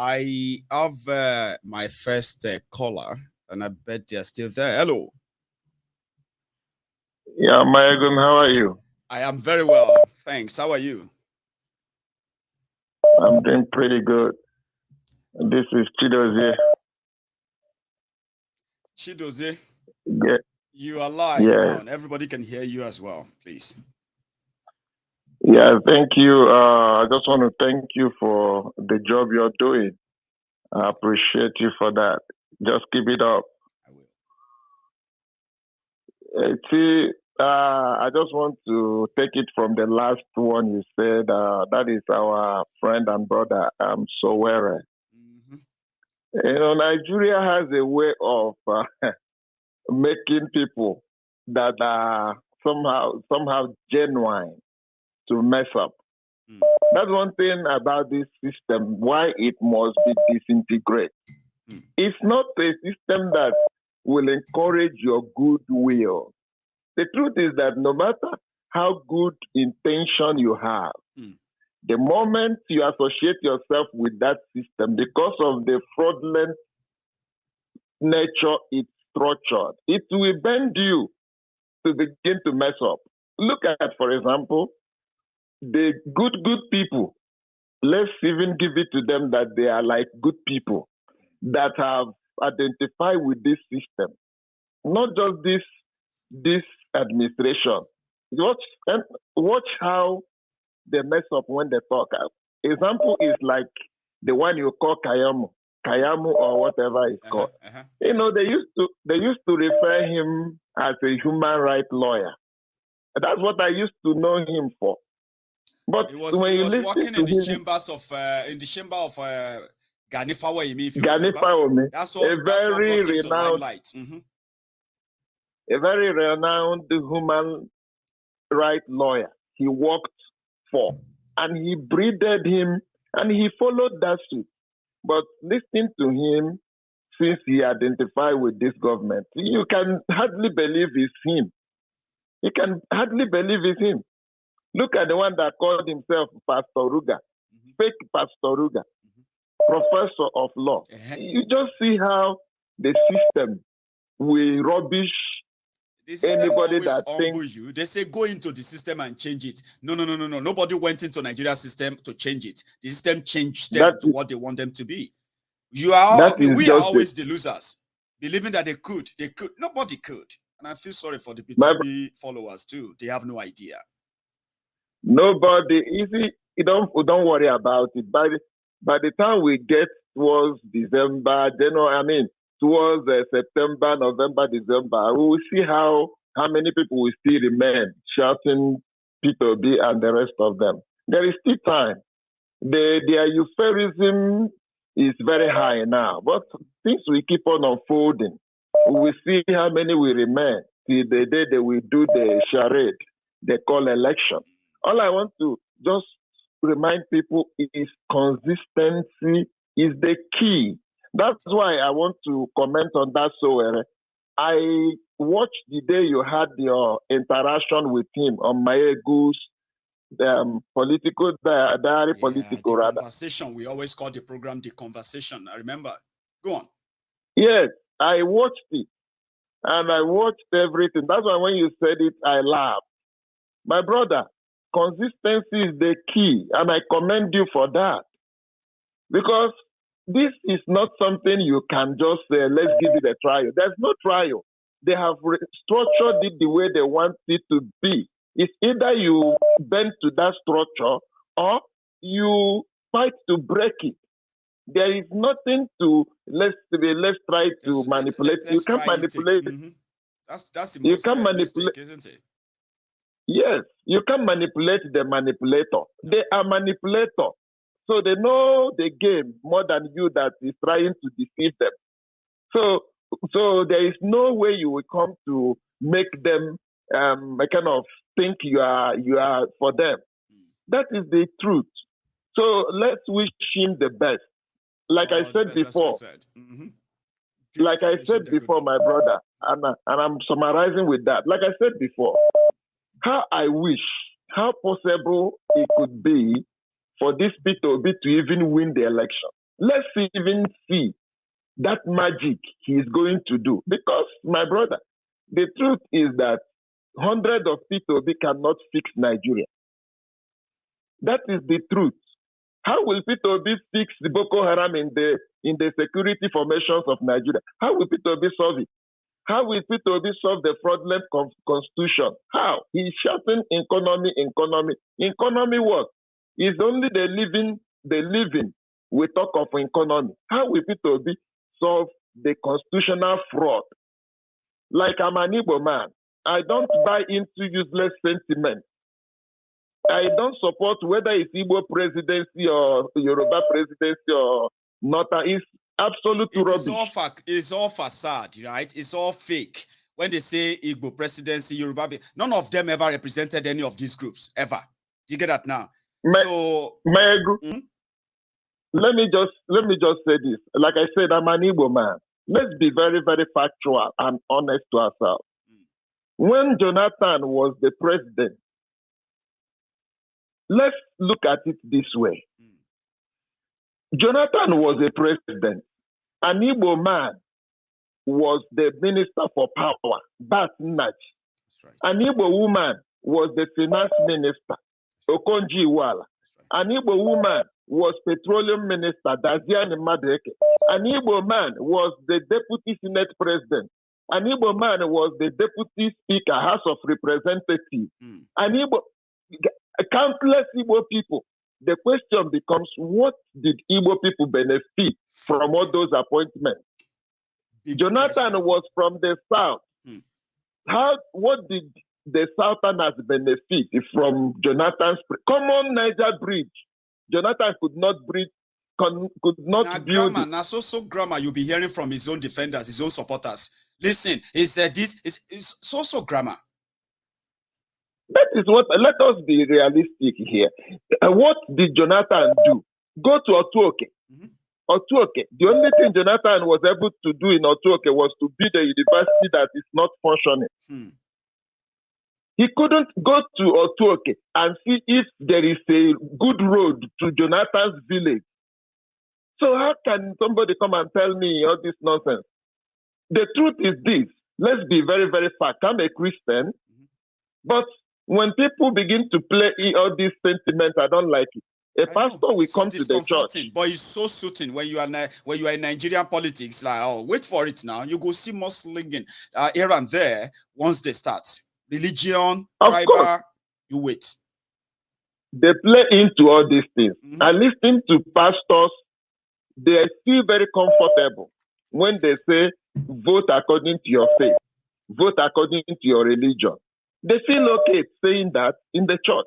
I have my first caller, and I bet they're still there. Hello. Yeah, Maegun, how are you? I am very well. Thanks. How are you? I'm doing pretty good. This is Chidozie. Chidozie, Yeah, you are live now, yeah, and everybody can hear you as well, please. yeah. Thank you. I just want to thank you for the job you're doing. I appreciate you for that. Just keep it up. I will. See, I just want to take it from the last one you said. That is our friend and brother, Sowere. Mm-hmm. Nigeria has a way of making people that are somehow genuine to mess up. Mm. That's one thing about this system, why it must be disintegrated. Mm. It's not a system that will encourage your goodwill. The truth is that no matter how good intention you have, Mm. the moment you associate yourself with that system, because of the fraudulent nature it's structured, it will bend you to begin to mess up. Look at, for example, the good people. Let's even give it to them that they are like good people that have identified with this system, not just this administration. Watch and watch how they mess up when they talk. Example is like the one you call Kayamu or whatever it's Uh-huh. called. Uh-huh. They used to refer him as a human rights lawyer. That's what I used to know him for. But He was when he you was listen working to in the him, chambers of Ganifawa, if you remember. Ganifa Ome, That's what brought him to limelight. Mm-hmm. a very renowned human rights lawyer he worked for, and he breeded him, and he followed that suit. But listening to him, since he identified with this government, you can hardly believe it's him. You can hardly believe it's him. Look at the one that called himself Pastor Ruga, Mm-hmm. fake Pastor Ruga, Mm-hmm. professor of law. Uh-huh. You just see how the system will rubbish The system will anybody always that humble thinks you. They say go into the system and change it. No, no, no, no, no. Nobody went into Nigeria system to change it. The system changed them that to is, what they want them to be. that is We are just it. always the losers, believing that they could. They could. Nobody could. And I feel sorry for the My, B2B followers too. They have no idea. nobody easy. You don't worry about it. By the time we get towards December, January, I mean towards September, November, December, we will see how many people will still remain shouting P2B and the rest of them. There is still time. Their euphorism is very high now, but things will keep on unfolding. We will see how many will remain till the day they will do the charade they call election. All I want to just remind people is consistency is the key. That's It is. why I want to comment on that. So I watched the day you had your interaction with him on Maegu's political diary Yeah, the political rather. conversation. We always call the program the conversation. I remember. Go on. Yes, I watched it and I watched everything. That's why when you said it, I laughed. My brother, consistency is the key, and I commend you for that because this is not something you can just say, let's give it a trial. There's no trial. They have structured it the way they want it to be. It's either you bend to that structure or you fight to break it. There is nothing to let's try to manipulate. You Let's can't try it. manipulate. Mm-hmm. That's the You most can manipulate. mistake, isn't it? Yes, you can manipulate the manipulator. No. They are manipulators, so they know the game more than you that is trying to deceive them. So, so there is no way you will come to make them kind of think you are for them. Mm. That is the truth. So let's wish him the best. Like I Oh, the said best. That's what I before, said. Mm-hmm. Good. like I Wish him said the good before, luck. my brother, and I'm summarizing with that. Like I said before, how I wish, how possible it could be for this P2B to even win the election. Let's even see that magic he is going to do. Because, my brother, the truth is that hundreds of people cannot fix Nigeria. That is the truth. How will Peter Obi fix the Boko Haram in the security formations of Nigeria? How will Peter Obi solve it? How will Peter Obi solve the fraudulent constitution? How? He's shouting economy. Economy what? It's only the living we talk of economy. How will Peter Obi solve the constitutional fraud? Like I'm an Igbo man, I don't buy into useless sentiment. I don't support whether it's Igbo presidency or Yoruba presidency or not. It's absolute rubbish. It's all facade, right? It's all fake. When they say Igbo presidency, Yoruba, none of them ever represented any of these groups, ever. Do you get that now? Let me just say this. Like I said, I'm an Igbo man. Let's be very, very factual and honest to ourselves. When Jonathan was the president, let's look at it this way. Jonathan was a president. An Igbo man was the minister for power, Batinach. Right. An Igbo woman was the finance minister, Okonji Iweala. An Igbo woman was petroleum minister, Daziani Madeke. An Igbo man was the deputy senate president. An Igbo man was the deputy speaker, House of Representatives. An Igbo, countless Igbo people. The question becomes, what did Igbo people benefit from all those appointments? Jonathan was from the south. What did the Southerners benefit from Jonathan's common Niger bridge? Jonathan could not build it. So grammar you'll be hearing from his own defenders, his own supporters. Listen, he said this is so grammar. That is what, let us be realistic here. What did Jonathan do? Go to Otuoke. Otuoke. The only thing Jonathan was able to do in Otuoke was to build a university that is not functioning. He couldn't go to Otuoke and see if there is a good road to Jonathan's village. So how can somebody come and tell me all this nonsense? The truth is this. Let's be very, very fact. I'm a Christian, but when people begin to play all these sentiments, I don't like it. A pastor will come to the church. But it's so suiting when you are in Nigerian politics. Like, oh, wait for it now. You go see more slinging here and there once they start. Religion, tribal, you wait. They play into all these things. I listen to pastors. They feel very comfortable when they say, vote according to your faith, vote according to your religion. They feel okay saying that in the church,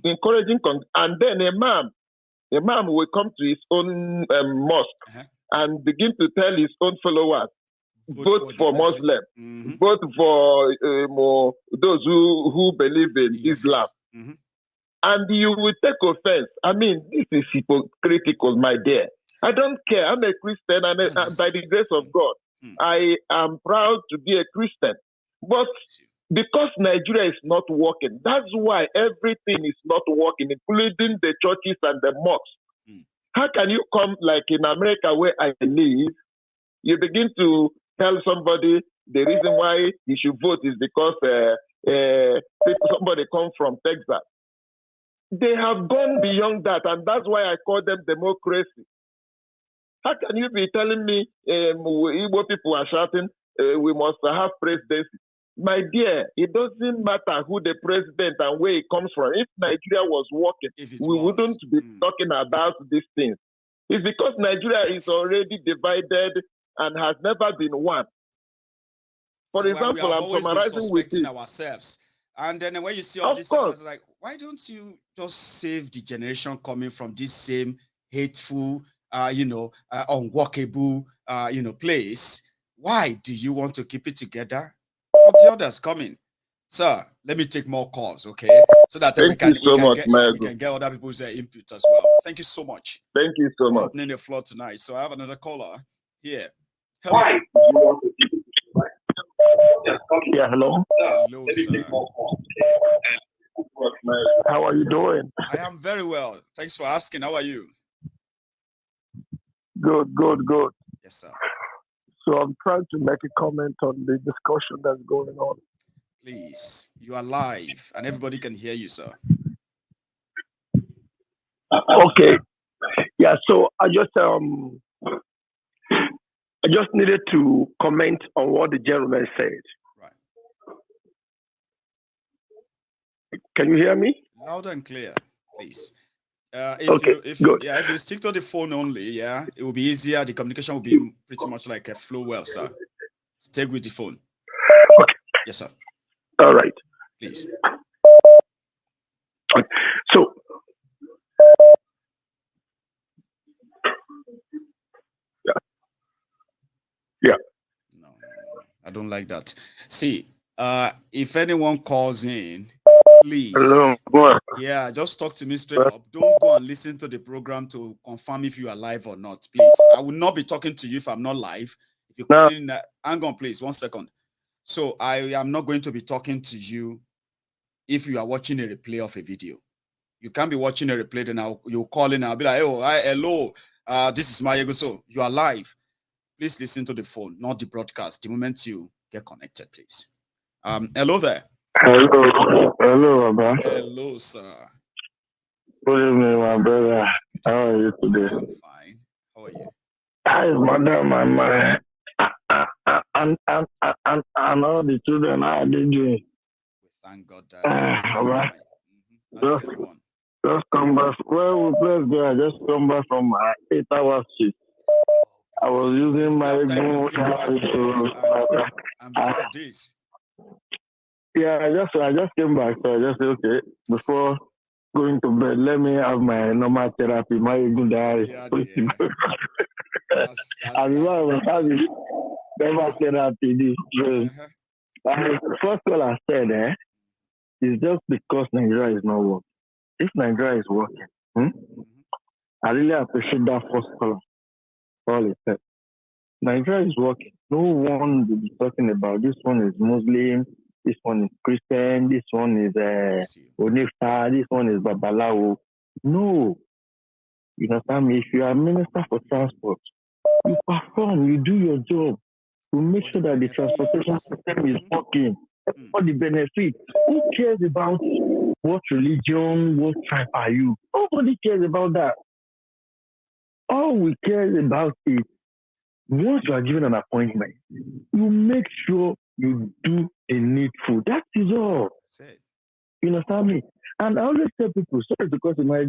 encouraging, and then a man will come to his own mosque and begin to tell his own followers, vote for Muslim, vote for those who believe in Islam. And you will take offense. I mean, this is hypocritical, my dear. I don't care. I'm a Christian, and by the grace of God, I am proud to be a Christian. But because Nigeria is not working, that's why everything is not working, including the churches and the mosques. How can you come, like in America where I live, you begin to tell somebody the reason why he should vote is because somebody come from Texas. They have gone beyond that, and that's why I call them democracy. How can you be telling me Igbo people are shouting, we must have presidency? My dear, it doesn't matter who the president and where it comes from. If Nigeria was working, we wouldn't be talking about these things. It's because Nigeria is already divided and has never been one. For example, I'm summarizing with it. Ourselves. And then when you see all this, it's like, why don't you just save the generation coming from this same hateful, unworkable, place? Why do you want to keep it together? The others coming, sir. Let me take more calls, okay? So that we can get other people's input as well. Thank you so much. Thank you so much. Opening the floor tonight. So I have another caller here. Hello. Why do you want to keep it? Yeah, hello. Hello, sir. How are you doing? I am very well. Thanks for asking. How are you? Good, good, good. Yes, sir. So I'm trying to make a comment on the discussion that's going on. Please, you are live and everybody can hear you, sir. Okay. Yeah. So I just needed to comment on what the gentleman said. Right. Can you hear me? Loud and clear, please. Good. If you stick to the phone only, yeah, it will be easier. The communication will be pretty much like a flow well, sir. Stay with the phone. Okay. Yes, sir. All right. Please. Okay. So yeah. No. I don't like that. See, if anyone calls in, please, yeah, just talk to me straight up. Don't go and listen to the program to confirm if you are live or not, please. I will not be talking to you if I'm not live. If you call in, hang on, please, 1 second. So I am not going to be talking to you if you are watching a replay of a video. You can't be watching a replay, then you'll call in and I'll be like, oh, hi, hello, this is Mayego. So you are live. Please listen to the phone, not the broadcast. The moment you get connected, please. Hello there. Hello, Baba. Hello, sir. Good evening, my brother. How are you today? I am fine. How are you? Hi, madam, and all the children. How are they doing? We thank God that fine. Just, everyone. Just come back. Well, bless God. I just come back from my 8 hours shift. I was using my phone. And be part of this. Yeah, I just came back. So I just said, okay, before going to bed, let me have my normal therapy, my good diary. That's I was having normal therapy. First all I said, is just because Nigeria is not working. If Nigeria is working, I really appreciate that first caller. All it said. Nigeria is working. No one will be talking about this one is Muslim, this one is Christian, this one is Onifa, this one is Babalawo. No. You understand me? If you are minister for transport, you perform, you do your job to make sure that the transportation system is working. All the benefits. Who cares about what religion, what tribe are you? Nobody cares about that. All we care about is once you are given an appointment, you make sure you do the needful. That is all. You understand me? And I always tell people, sorry because of my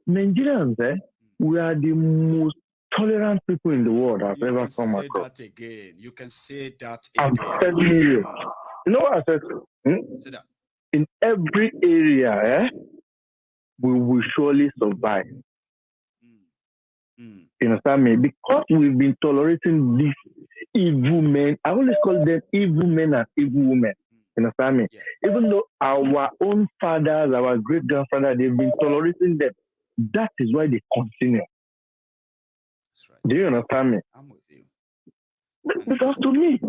Nigerians, we are the most tolerant people in the world I've ever come across. That again. You can say that again. I'm telling you. You know what I said? Say that. In every area, we will surely survive. You understand me? Because we've been tolerating these evil men. I always call them evil men and evil women. You understand me? Yeah. Even though our own fathers, our great grandfathers, they've been tolerating them. That is why they continue. That's right. Do you understand me? I'm with you. Because to me,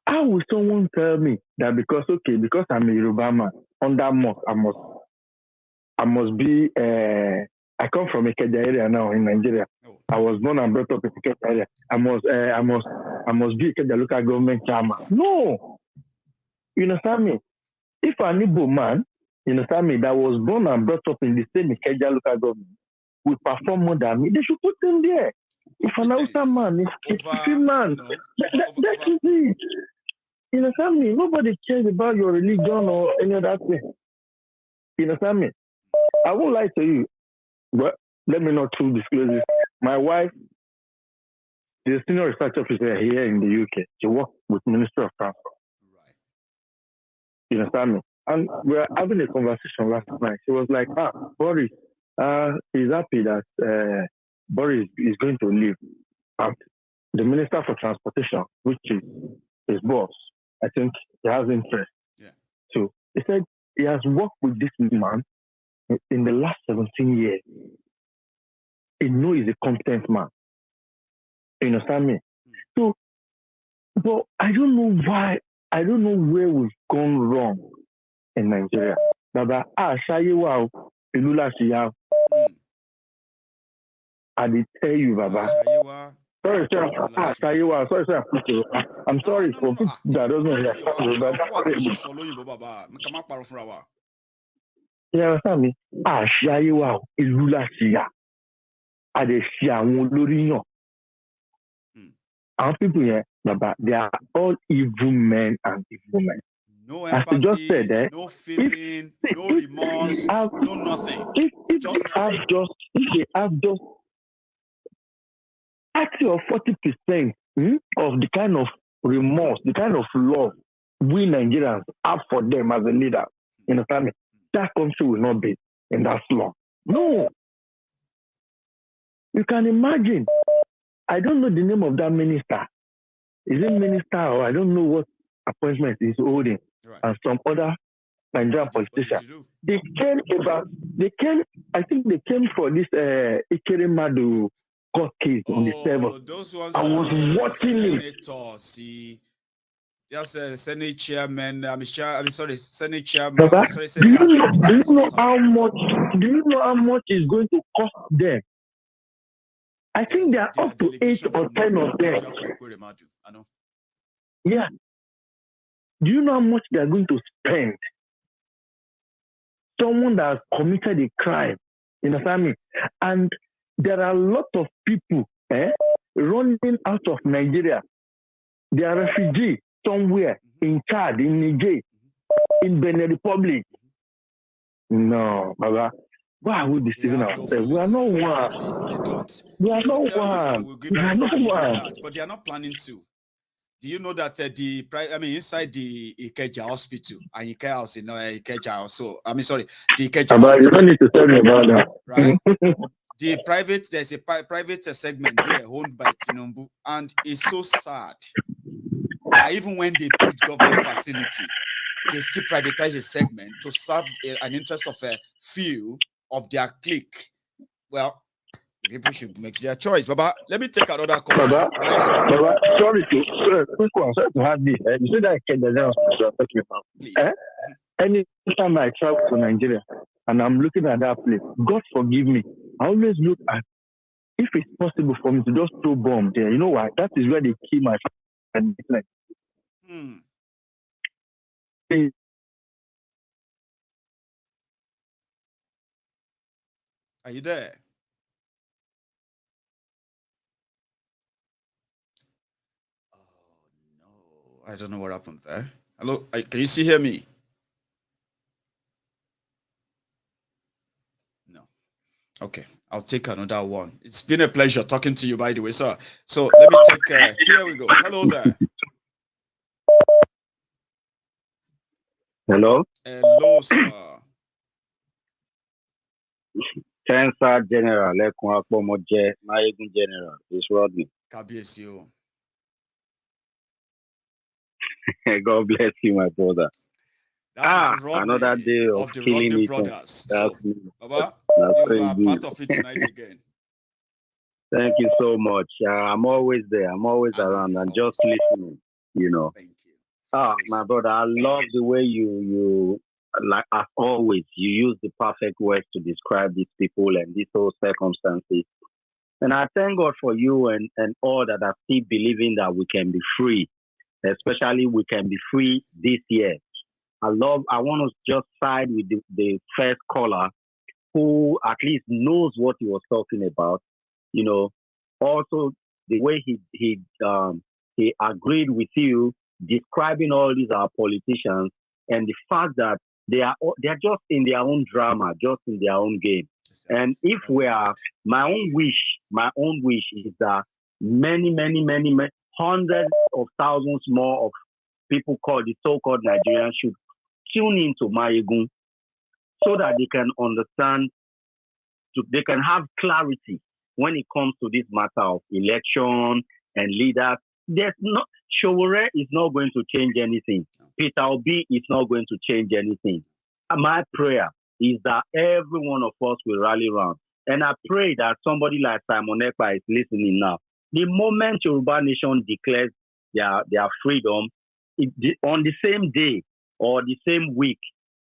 how will someone tell me that because I'm a Yoruba man, under mosque, I must be I come from Ikeja area now in Nigeria. Oh. I was born and brought up in Ikeja area. I must be Ikeja local government chairman. No. You understand me? If an Igbo man, you understand me, that was born and brought up in the same Ikeja local government will perform more than me, they should put him there. If an Hausa man, if a man, that is it. You understand me? Nobody cares about your religion or any other thing. You understand me? I won't lie to you, but let me not too disclose this. My wife is a senior research officer here in the UK. She works with Ministry of Transport. Right. You understand me? And we were having a conversation last night. She was like, Boris, he's happy that Boris is going to leave. The Minister for Transportation, which is his boss, I think he has interest. Yeah. So he said he has worked with this man in the last 17 years. He knows he's a competent man. You understand me? So, but I don't know why, I don't know where we've gone wrong in Nigeria. Baba, I did tell you, Baba. Sorry, sir. Sorry, sir. I'm sorry for people that doesn't understand. You understand me? Shayiwa, Ilula Shia. I dey see àwọn olórí yàn. Our people here, Baba, they are all evil men and evil men. No empathy, just said, no feeling, no remorse, no nothing. If they have just 30 or 40% of the kind of remorse, the kind of love we Nigerians have for them as a leader, you understand me? That country will not be in that slum. No. You can imagine. I don't know the name of that minister. Is it minister or I don't know what appointment he's holding, right. And some other Nigerian politicians. They came, I think they came for this Ikere Madu court case on the 7th. Those ones I was watching senator, see. Yes, Senate chairman. Senate chairman. Baba, sorry, do you know how much is going to cost them? I think they are up to 8 or 10 of them. I know. Yeah. Do you know how much they are going to spend? Someone that has committed a crime, you understand me? And there are a lot of people running out of Nigeria. They are refugees somewhere in Chad, in Niger, in Benin Republic. No, Baba. Why are we deceiving ourselves? We are not one. They don't. We are not one. We are not one. But they are not planning to. Do you know that inside the Ikeja hospital and Ike house in Ikeja also? The Ikeja hospital. You don't need to tell me about that. Right? There's a private segment there owned by Tinubu, and it's so sad that even when they build government facility, they still privatize a segment to serve an interest of a few of their clique. Well, people should make their choice. Baba, let me take another call. Baba, sorry to have this. You said that I talking about. Please. Anytime I travel to Nigeria and I'm looking at that place, God forgive me. I always look at if it's possible for me to just throw bomb there. You know why? That is where they kill my family. Are you there? Oh no, I don't know what happened there. Hello, can you hear me? No. Okay, I'll take another one. It's been a pleasure talking to you, by the way, sir. So let me take. Here we go. Hello there. Hello. Hello, sir. Cancer General, Lekun Akpomoje, Mayegun General, it's Rodney. Kabiyesi. God bless you, my brother. Another day of the killing Rodney it. brothers. That's so, me. Baba, That's you are part of it tonight again. Thank you so much. I'm always there. I'm always around and just listening, you know. Thank you. My brother, I love the way you like as always, you use the perfect words to describe these people and these whole circumstances. And I thank God for you and all that are still believing that we can be free, especially we can be free this year. I want to just side with the first caller who at least knows what he was talking about. You know, also the way he agreed with you describing all these our politicians and the fact that they're just in their own drama, just in their own game. And if my own wish is that many hundreds of thousands more of people called the so-called Nigerians should tune into Mayegun so that they can understand, they can have clarity when it comes to this matter of election and leaders. Showore is not going to change anything. Peter Obi is not going to change anything. My prayer is that every one of us will rally around. And I pray that somebody like Simon Ekpa is listening now. The moment Yoruba Nation declares their freedom, on the same day or the same week,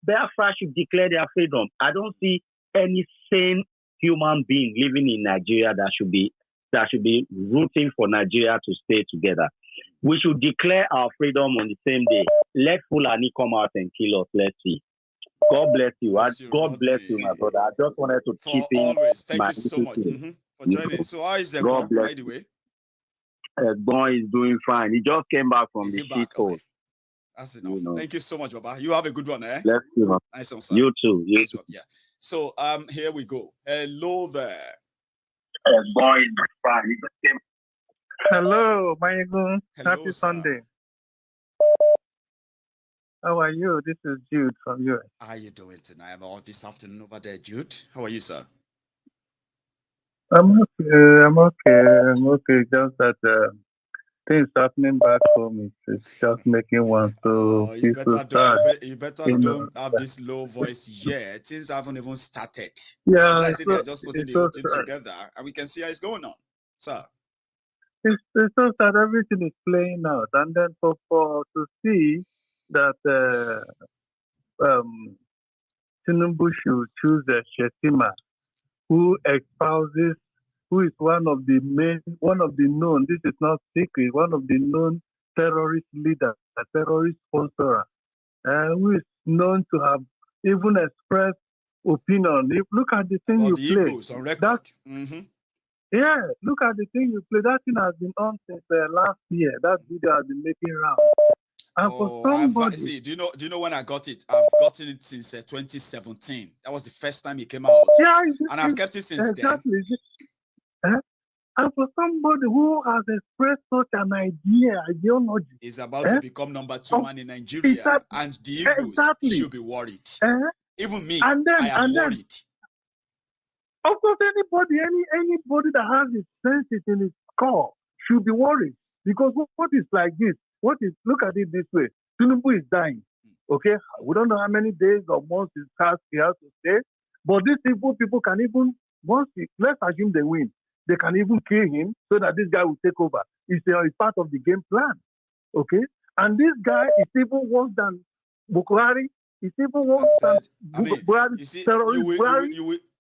Biafra should declare their freedom. I don't see any sane human being living in Nigeria that should be rooting for Nigeria to stay together. We should declare our freedom on the same day. Let Fulani come out and kill us. Let's see. God bless you. God bless you, my brother. I just wanted to keep in. Thank you so much for joining. So how is Egbon, by the way? Egbon is doing fine. He just came back from the shithole. Okay. That's enough. Thank you so much, Baba. You have a good one, eh? Bless you. Nice one, sir. You too. Nice one. Yeah. So here we go. Hello there. Egbon is fine. Hello, Mayegun. Happy sir. Sunday. How are you? This is Jude from US. How are you doing tonight? All this afternoon over there, Jude. How are you, sir? I'm okay. Just that things happening back home. It's just making one so you better don't have yeah. this low voice yet. Things haven't even started. Yeah, I say they're just putting the whole team together, and we can see how it's going on, sir. It's so sad. Everything is playing out, and then for to see that Tinubu should choose Shetima, who espouses, who is one of the known, this is not secret, one of the known terrorist leaders, a terrorist sponsor, who is known to have even expressed opinion. Look at the thing you play. On record. Yeah, look at the thing you play. That thing has been on since last year. That video has been making rounds. And for somebody, do you know when I got it? I've gotten it since 2017. That was the first time it came out. Yeah, and I've kept it since exactly. then. And for somebody who has expressed such an ideology, is about to become number 2 man in Nigeria, and the Igbos should be worried. Even me, I am worried. Of course, anybody that has his senses in his core should be worried, because what is like this? Look at it this way: Tinubu is dying. Okay, we don't know how many days or months he has to stay, but these people can even let's assume they win, they can even kill him so that this guy will take over. It's part of the game plan. Okay, and this guy is even worse than Boko Haram. It's even worse than Buhari. You see,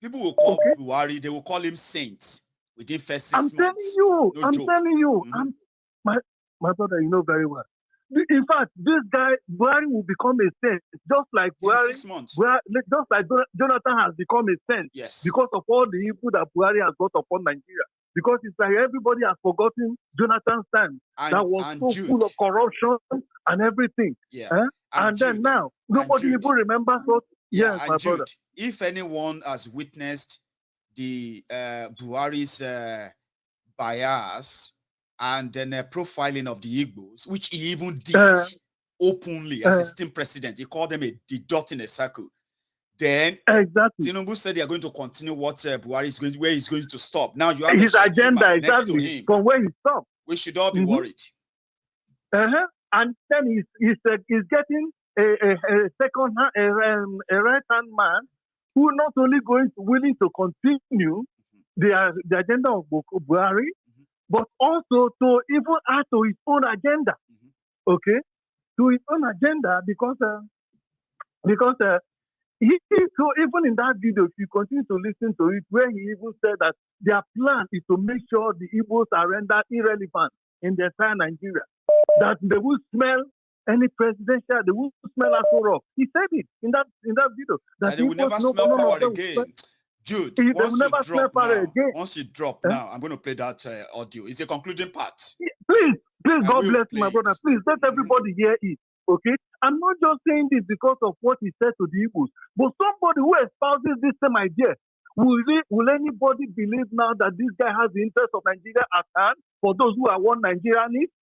people will call Buhari, they will call him saint within first 6 months. I'm telling you. My brother, you know very well. In fact, this guy, Buhari will become a saint, just like Buhari. 6 months. Just like Jonathan has become a saint. Yes. Because of all the evil that Buhari has brought upon Nigeria. Because it's like everybody has forgotten Jonathan's time that was so full of corruption and everything. Yeah. And then now, nobody even remembers what. Yeah, yes, my brother. If anyone has witnessed the Buhari's bias and then profiling of the Igbos, which he even did openly as a sitting president, he called them the dot in a circle. Then Tinubu said they are going to continue what Buhari is going, where he's going to stop. Now you have his agenda next to him from where he stopped. We should all be worried. And then he's getting a second hand, a right hand man who not only willing to continue the agenda of Buhari, but also to even add to his own agenda. Okay, to his own agenda because he, so even in that video, if you continue to listen to it, where he even said that their plan is to make sure the Igbos are rendered irrelevant in the entire Nigeria, that they will smell any presidential, they will smell Asoro. He said it in that video. That they will never smell power again. Jude, once you drop now, I'm going to play that audio. It's a concluding part. Please, God bless you, my brother. Please, let everybody hear it. Okay? I'm not just saying this because of what he said to the Igbos, but somebody who espouses this same idea. Will anybody believe now that this guy has the interest of Nigeria at hand for those who are one Nigerianists?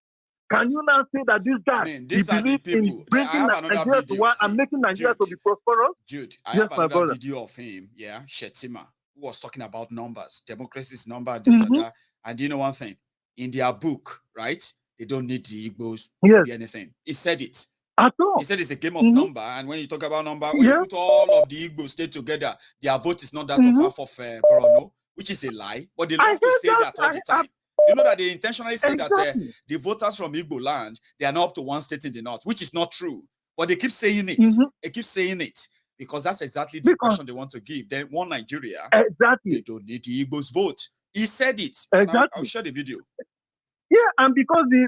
Can you now say that this guy believes in bringing Nigeria to one and making Nigeria to be prosperous? Jude, I have another video of him, Shetima, who was talking about numbers, democracy's number, this and that. And you know one thing? In their book, right? They don't need the Igbos to be anything. He said it. At all. He said it's a game of number, and when you talk about number, when you put all of the Igbos stay together, their vote is not that of half of Borono, which is a lie. But they love to say that all the time. You know that they intentionally say that the voters from Igbo land, they are not up to one state in the north, which is not true. But they keep saying it. They keep saying it Because that's exactly the impression they want to give. Then one Nigeria, exactly, they don't need the Igbo's vote. He said it. Exactly. I'll share the video. Yeah, and because the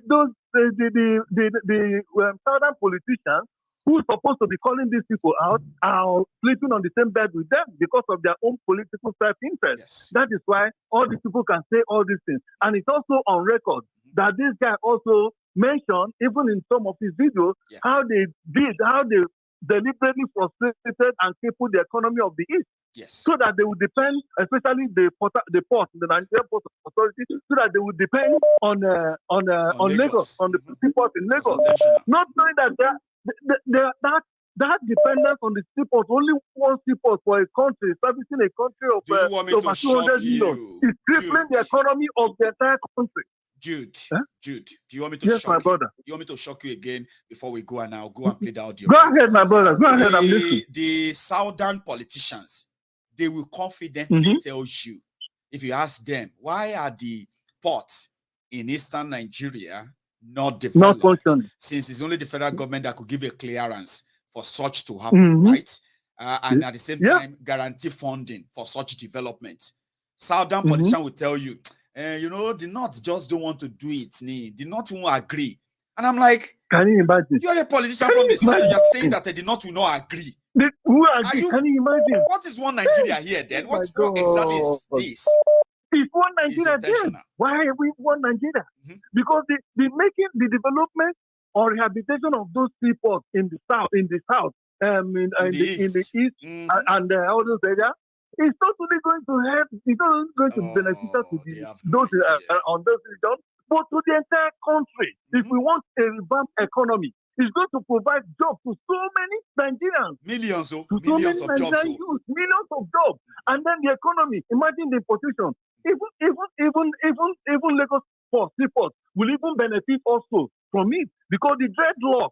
southern politicians who are supposed to be calling these people out are sleeping on the same bed with them because of their own political self-interest. Yes. That is why all these people can say all these things. And it's also on record that this guy also mentioned, even in some of his videos, how they deliberately frustrated and crippled the economy of the East. Yes. So that they would depend, especially the Nigerian Port Authority, so that they would depend on Lagos, on the seaport in Lagos. Not knowing that that dependence on the seaport, only one seaport for a country, servicing a country of over 200 million, is crippling the economy of the entire country. Jude, do you want me to shock you? Brother. You want me to shock you again before we go, and I'll go and play the audio? Go ahead, my brother. Go ahead, I'm listening. The southern politicians, they will confidently tell you, if you ask them, why are the ports in eastern Nigeria not developed? Since it's only the federal government that could give a clearance for such to happen, right? And at the same time, guarantee funding for such development. Southern politicians will tell you, the North just don't want to do it. The North won't agree. And I'm like, can you imagine? You're a politician from the South and you're saying that the North will not agree. Who agree? Can you imagine? What is one Nigeria here then? What exactly is this? It's one Nigeria then. Why are we one Nigeria? Because the making the development or rehabilitation of those people in the south, in the east, and all those areas, it's not only going to help. It's not only going to benefit to those on those regions, but to the entire country. If we want a revamped economy, it's going to provide jobs to so many Nigerians. Millions of jobs. Millions of jobs. And then the economy, imagine the importation. Even Lagos seaport will even benefit also from it, because the dreadlock,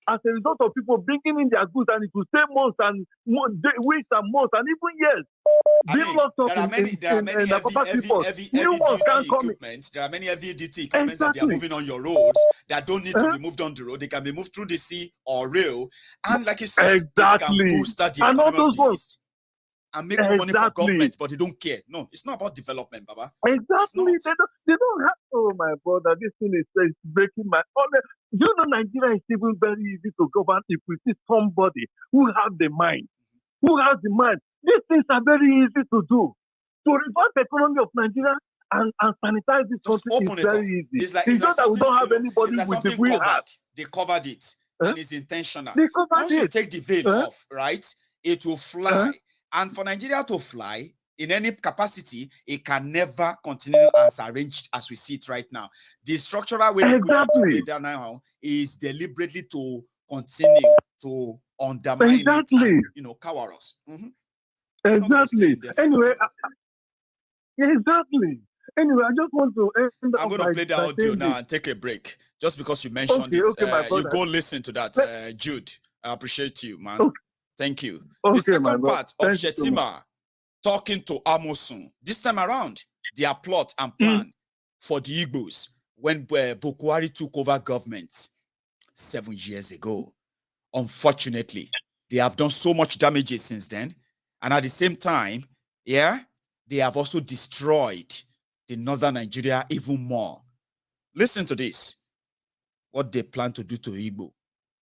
as a result of people bringing in their goods, and it will stay months and weeks and months and even years. There are many heavy duty equipment that they are moving on your roads that don't need to be moved on the road. They can be moved through the sea or rail, and like you said, it can boost the economy of the East and make more money for government, but they don't care. No, it's not about development, Baba. Exactly. They don't have. Oh my brother, this thing is breaking my heart. You know, Nigeria is even very easy to govern if we see somebody who has the mind. These things are very easy to do. To revamp the economy of Nigeria and sanitize this country is very easy. It's not that we don't have anybody with the we have. They covered it, and it's intentional. They covered Once you take the veil off, right, it will fly. And for Nigeria to fly in any capacity, it can never continue as arranged as we see it right now. The structural way they put it together now is deliberately to continue to undermine it and, cower us. Exactly. Anyway, Anyway, I just want to end. I'm going to play the audio now and take a break. Just because you mentioned it. You go listen to that, Jude. I appreciate you, man. Okay. Thank you. The second part of Shetima talking to Amosun. This time around, their plot and plan for the Igbos when Boko Haram took over government 7 years ago. Unfortunately, they have done so much damage since then. And at the same time, they have also destroyed the northern Nigeria even more. Listen to this. What they plan to do to Igbo.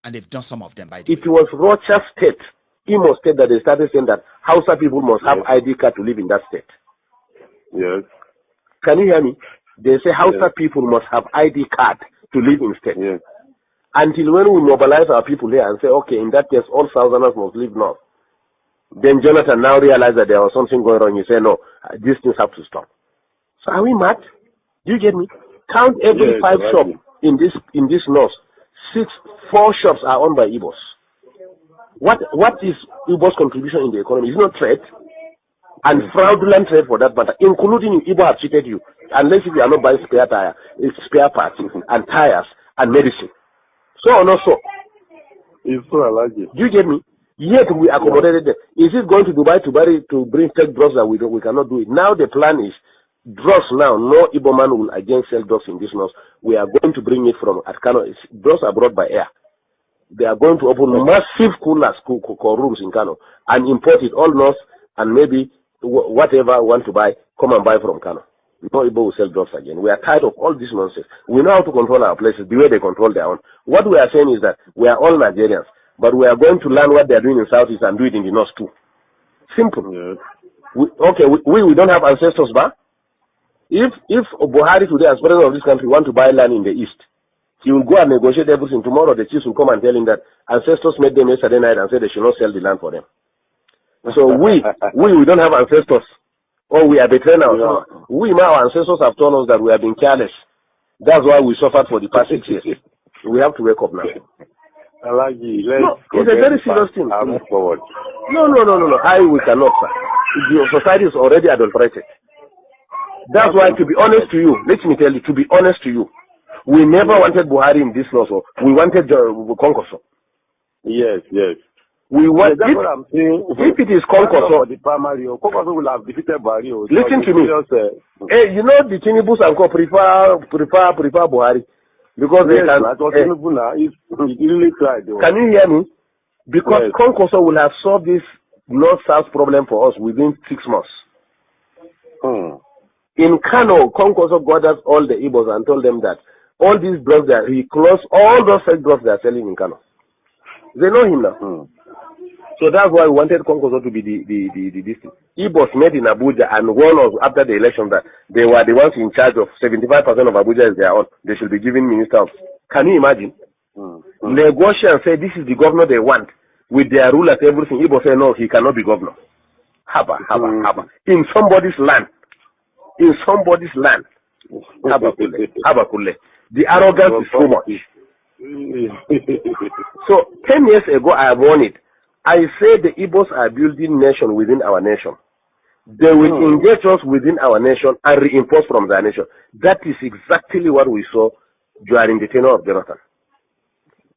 And they've done some of them, by the way. It was Rocha State, Imo State, that they started saying that Hausa people must have ID card to live in that state. Yes. Can you hear me? They say Hausa people must have ID card to live in state. Yes. Until when we mobilize our people here and say, okay, in that case, all Southerners must live north. Then Jonathan now realized that there was something going on. You say, no, these things have to stop. So are we mad? Do you get me? Count every 5 shops in this north. 4 shops are owned by Igbos. What is Igbo's contribution in the economy? It's not trade, and fraudulent trade for that matter, including you. Igbo have cheated you, unless if you are not buying spare parts and tires and medicine. So or not so? It's so allergic. Do you get me? Yet we accommodated them. Is it going to Dubai to bring fake drugs that we cannot do it? Now the plan is drugs now. No Igbo man will again sell drugs in this north. We are going to bring it from Atkano. Drugs are brought by air. They are going to open massive coolers, rooms in Kano and import it all north, and maybe whatever want to buy, come and buy from Kano. No Igbo will sell drugs again. We are tired of all this nonsense. We know how to control our places the way they control their own. What we are saying is that we are all Nigerians, but we are going to learn what they are doing in Southeast and do it in the North too. Simple. Yeah. We don't have ancestors, but if Buhari today, as president of this country, want to buy land in the East, he will go and negotiate everything. Tomorrow the chiefs will come and tell him that ancestors made them yesterday night and said they should not sell the land for them. So we don't have ancestors. Or we are betraying ourselves. Yeah. Our ancestors have told us that we have been careless. That's why we suffered for the past 6 years. We have to wake up now. It's a very serious thing. I'll move forward. No. We cannot, sir. The society is already adulterated. That's why, to be honest to you, let me tell you, to be honest to you, we never wanted Buhari in this law, so we wanted Konkoso. Yes. We want, that's what I'm saying. If it is Konkoso, the primary, Konkoso will have defeated Buhari. Listen to me. Hey, you know the Tinubus and Co prefer Buhari because they can. Really tried. Can you hear me? Because Konkoso will have solved this north-south problem for us within 6 months. In Kano, Konkoso gathered all the Igbos and told them that all these drugs that he closed all those fake drugs they are selling in Kano. They know him now. So that's why we wanted Konkoso to be the district. Igbos met in Abuja and warned us after the election that they were the ones in charge of 75% of Abuja is their own. They should be given ministers. Can you imagine? Negotiate and say this is the governor they want with their rulers, everything. Igbos say no, he cannot be governor. Haba. In somebody's land. Habakule. The arrogance is so much. So 10 years ago I warned it. I say the Igbos are building nation within our nation. They will engage us within our nation and reinforce from their nation. That is exactly what we saw during the tenure of Jonathan.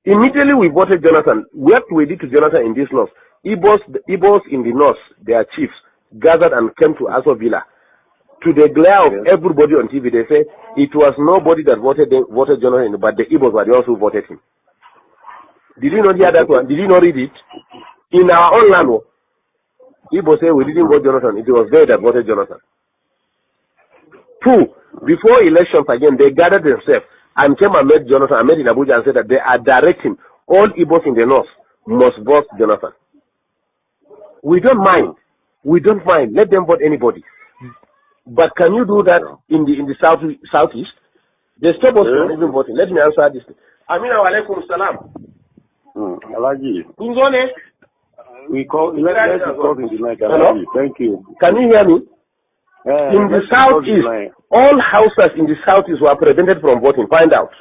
Immediately we voted Jonathan. What we did to Jonathan in this north, Igbos in the north, their chiefs, gathered and came to Aso Villa. To the glare of everybody on TV, they say it was nobody that voted Jonathan, but the Igbos were the ones who voted him. Did you not hear that one? Did you not read it? In our own land, Igbo say we didn't vote Jonathan. It was they that voted Jonathan. 2, before elections again, they gathered themselves and came and met Jonathan. I met in Abuja and said that they are directing all Igbos in the north must vote Jonathan. We don't mind. Let them vote anybody. But can you do that in the southeast? They stop us from even voting. Let me answer this. Amina wa alaikum salam. Alaji. We call in the night. Hello? Thank you. Can you hear me? In the southeast, all houses in the southeast were prevented from voting. Find out.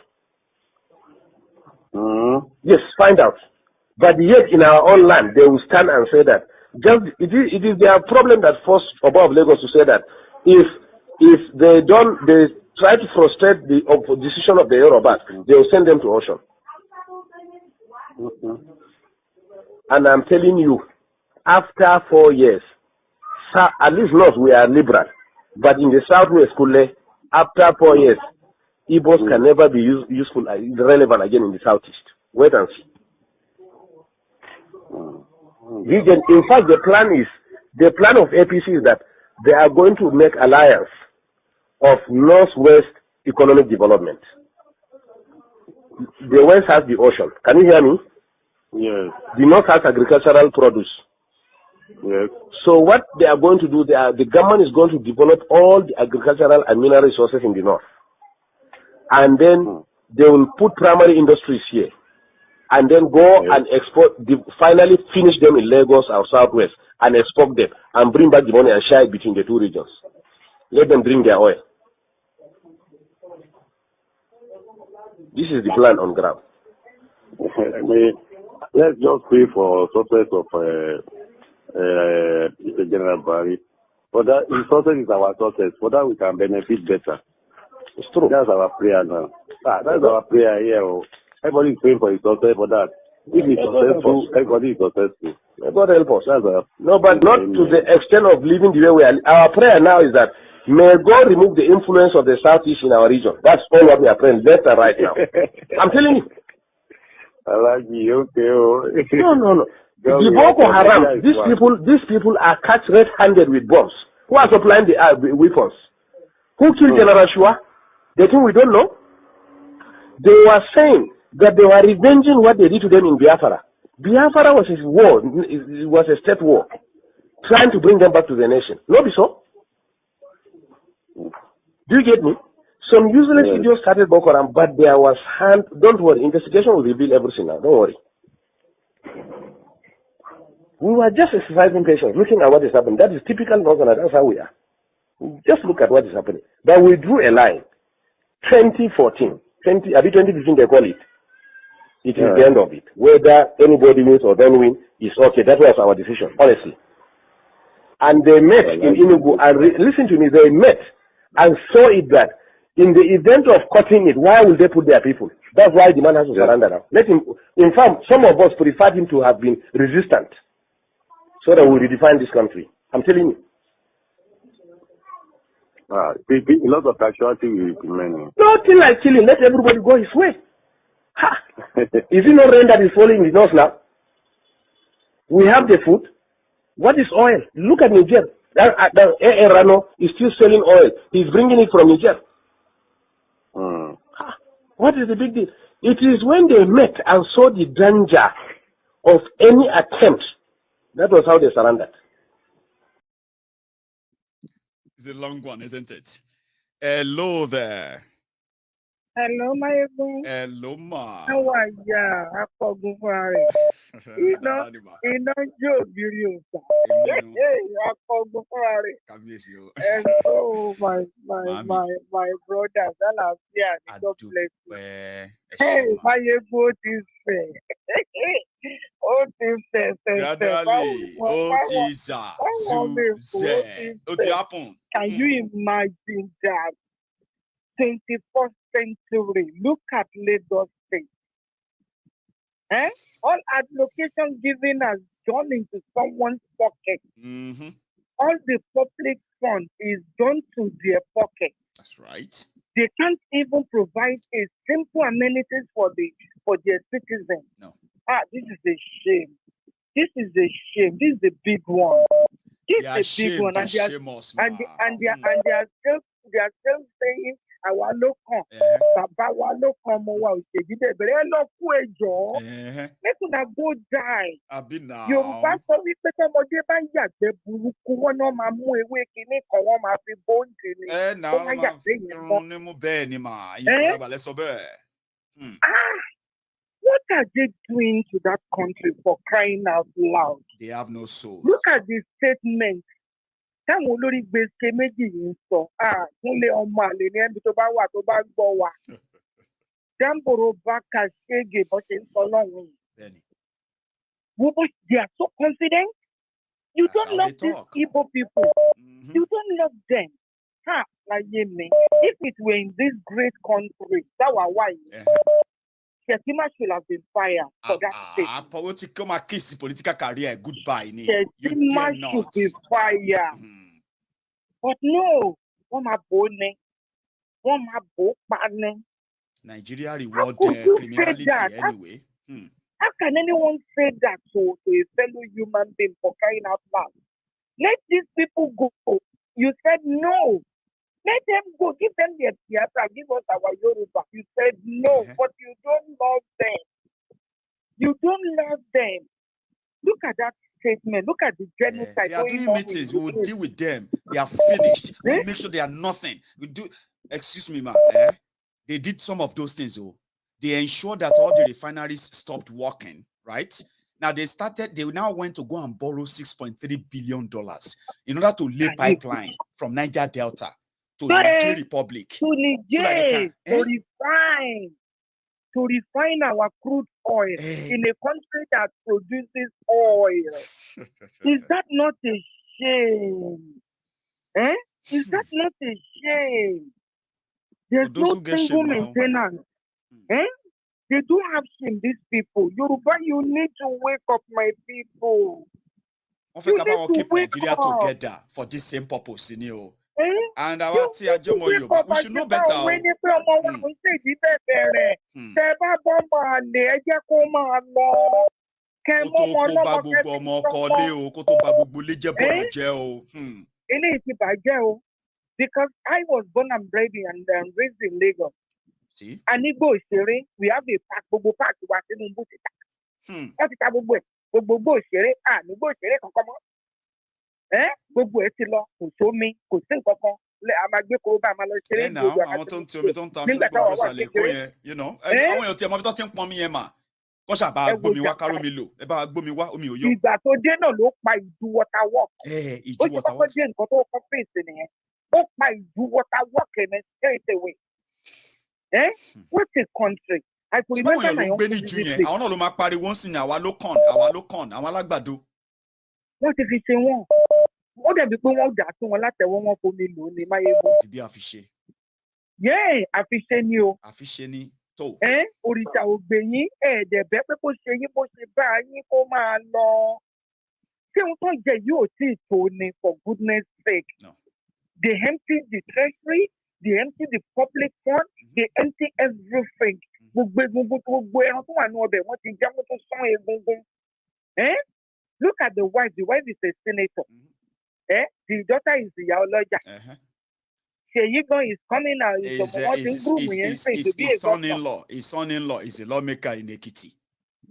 Yes, find out. But yet in our own land, they will stand and say that. It is their problem that forced above Lagos to say that if they try to frustrate the decision of the Yorubas, they will send them to ocean. And I'm telling you, after 4 years, at least not we are liberal, but in the southwest, after 4 years, Igbos can never be useful, relevant again in the southeast. Wait and see. In fact, the plan of APC is that they are going to make alliance of northwest economic development. The west has the ocean. Can you hear me? Yes. The north has agricultural produce. Yes. So what they are going to do, the government is going to develop all the agricultural and mineral resources in the north. And then they will put primary industries here. And then go and export, finally finish them in Lagos or Southwest and export them and bring back the money and share it between the two regions. Let them drink their oil. This is the plan on ground. Let's just pray for success of Mr. General Buhari. For that, his success is our success. For that, we can benefit better. It's true. That's our prayer now. That's our prayer here. Everybody is praying for his success for that. If he's successful, everybody is successful. God help us. No, but not to the extent of living the way we are. Our prayer now is that may God remove the influence of the Southeast in our region. That's all what we are praying left and right now. I'm telling you. I like you, okay. No. The Boko Haram, these people are catch red-handed with bombs. Who are supplying the weapons? Who killed General Shua? They think we don't know. They were saying that they were revenging what they did to them in Biafra. Biafra was a war. It was a state war, trying to bring them back to the nation. No, be so. Do you get me? Some useless idiots started Boko Haram, but there was hand. Don't worry, investigation will reveal everything now. Don't worry. We were just exercising patience, looking at what is happening. That is typical Northerners. That's how we are. Just look at what is happening. But we drew a line. 2014, 2015, they call it. It is the end of it. Whether anybody wins or don't win is okay. That was our decision, honestly. And they met in Enugu, and listen to me, they met and saw it that in the event of cutting it, why will they put their people? That's why the man has to surrender now. Let him. In fact, some of us preferred him to have been resistant, so that we redefine this country. I'm telling you. A lot of casualty will remain. Nothing like killing. Let everybody go his way. Ha! Is it not rain that is falling in the north now? We have the food. What is oil? Look at Niger. Rano is still selling oil. He's bringing it from Niger. What is the big deal? It is when they met and saw the danger of any attempt. That was how they surrendered. It's a long one, isn't it? Hello there. Hello, my boy. Hello, ma. How are you? You know, Joe Biriosa. Hello, my brothers. God bless you. Hey, my boy is fair. Gradually, Can you imagine that? 21st century. Look at Lagos State. All allocation given has gone into someone's pocket. All the public fund is gone to their pocket. That's right. They can't even provide a simple amenities for their citizens. No. This is a shame. This is a shame. This is the big one. This is a big one, and they are still saying our local, Baba wa local mo wa oseji de bere lo ku ejo. Make una go die. Yorùbá sọ wípé tọmọdé bá ń yàgbẹ́ burúkú wọn náà máa mú ewé kínní kan wọn máa fi bóńdì ni. What are they doing to that country for crying out loud? They have no soul. Look at the statement. Táwọn olórí gbèsè méjì yìí ń sọ, kúnlé ọmọ àlè ní ẹbí tó bá wà tó bá gbọ́ wà. Jamboro bá ka ṣége bó ṣe ń sọ lọ́hùn. They are so confident. You don't love these Igbo people. You don't love them. If it were in this great country, that was why. Shetima should have been fired for that state. Political career, goodbye. Shetima should be fired. But no, Nigeria reward criminality anyway. How can anyone say that to a fellow human being for crying out loud? Let these people go. You said no. Let them go. Give them their theater. Give us our Yoruba. You said no, but you don't love them. You don't love them. Look at that statement. Look at the genocide. They are doing meetings. We will deal with them. They are finished. We'll make sure they are nothing. We do. Excuse me, man. They did some of those things, though. They ensured that all the refineries stopped working, right? Now they now went to go and borrow $6.3 billion in order to lay pipeline from Niger Delta to Niger Republic. To Niger, to refine our crude oil in a country that produces oil. Is that not a shame? Is that not a shame? There's no single maintenance. They do have shame, these people. Yoruba, you need to wake up, my people. You need to keep Nigeria together for this same purpose, And our tia Jomo Yoba, we should know better. Because I was born and bred and raised in Lagos. See? And Igbo Shere, we have a park, Bobo Park, what in Bushita. What is Abu Bobo Shere? Ah, Igbo Shere can come on. Bobo Etilo, who show me, who sing Coco. I'm a good over my Shere. Now, I want to tell me, don't tell me, you know. I want you to tell me, don't tell me, Emma. Kọ́sà bá gbómi wá káró mi lò ẹ bá gbómi wá omi ò yọ. Ìgbà tó dé náà ló pa ìjú water work. Ìjú water work. Ó ti kọ́kọ́ dé nǹkan tó kọ́ fèsì nìyẹn. Ó pa ìjú water work ẹ̀mẹ́ straight away. What a country. I could remember my uncle visit me. Àwọn náà ló máa pariwo ń sìn ní àwa ló kàn àwọn alágbàdo. Wọ́n ti fi ṣe wọ́n. Ó dẹ̀bi pé wọ́n dà sí wọn látẹ̀wọ́ wọn fomi lò ní Máyégún. Àfi bí àfiṣe. Àfiṣe ni o. Àfiṣe ni. Òrìṣà ògbè yín ẹ̀ẹ́dẹ̀bẹ́ pé kó ṣe yín bó ṣe bá yín kó máa lọ. Ṣé ohun tó jẹ yóò tí ì tó ni for goodness sake? No. They empty the treasury, they empty the public fund, they empty everything. Gbogbo ẹran tó wà ní ọbẹ̀ wọ́n ti já wọ́n tó sán egungun. Look at the wife is a senator. The daughter is Ìyá Ọlọ́jà. Sheyigan is coming out. His son-in-law is a lawmaker in Ekiti.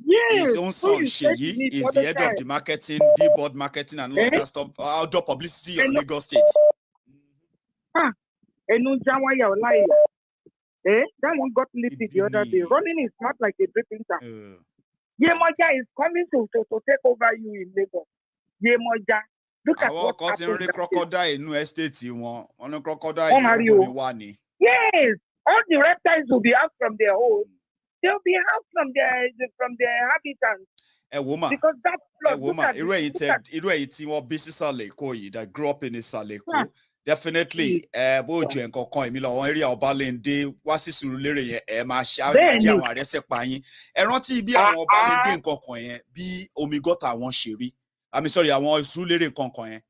Yes. His own son, Sheyi, is the head of the marketing, billboard marketing, and all that stuff, outdoor publicity of Lagos State. That one got lifted the other day. Running his mouth like a dripping tap. Yemoja is coming to take over you in Lagos. Yemoja. Look at what happened. Crocodile in estate wọn. On a crocodile one. Yes, all the reptiles will be out from their home. They'll be out from their habitats. Woman. Because that flood. Woman. That grew up in Isaleko. Definitely. Bojo and Kokon, Milo, area of Balende, Wasi Surulere, Masha, Jawa, Resepain. And Roti be our Balende and Kokon, be Omigota one sherry. I'm sorry, I want to lay in Concoin.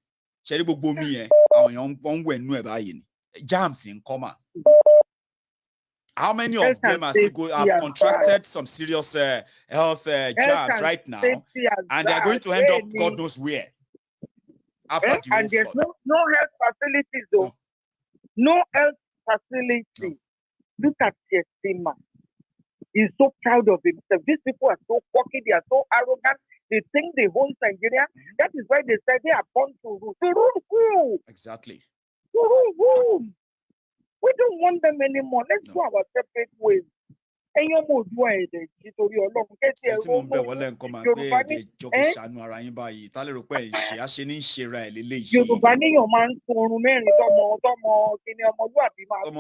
Sherry Bomi, our young one when we are in jams in comma. How many of them have contracted some serious health jams right now? And they're going to end up God knows where. After the and there's no health facilities, though. No health facility. No. Look at Chesima. He's so proud of himself. These people are so cocky, they are so arrogant. They think they own Nigeria. That is why they say they are born to rule. To rule who? Exactly. To rule who? We don't want them anymore. Let's go our separate ways. And you're more doing it. Yorùbá níyàn máa ń sun oorun mẹ́rin tọmọ kíni ọmọlúwàbí máa sùn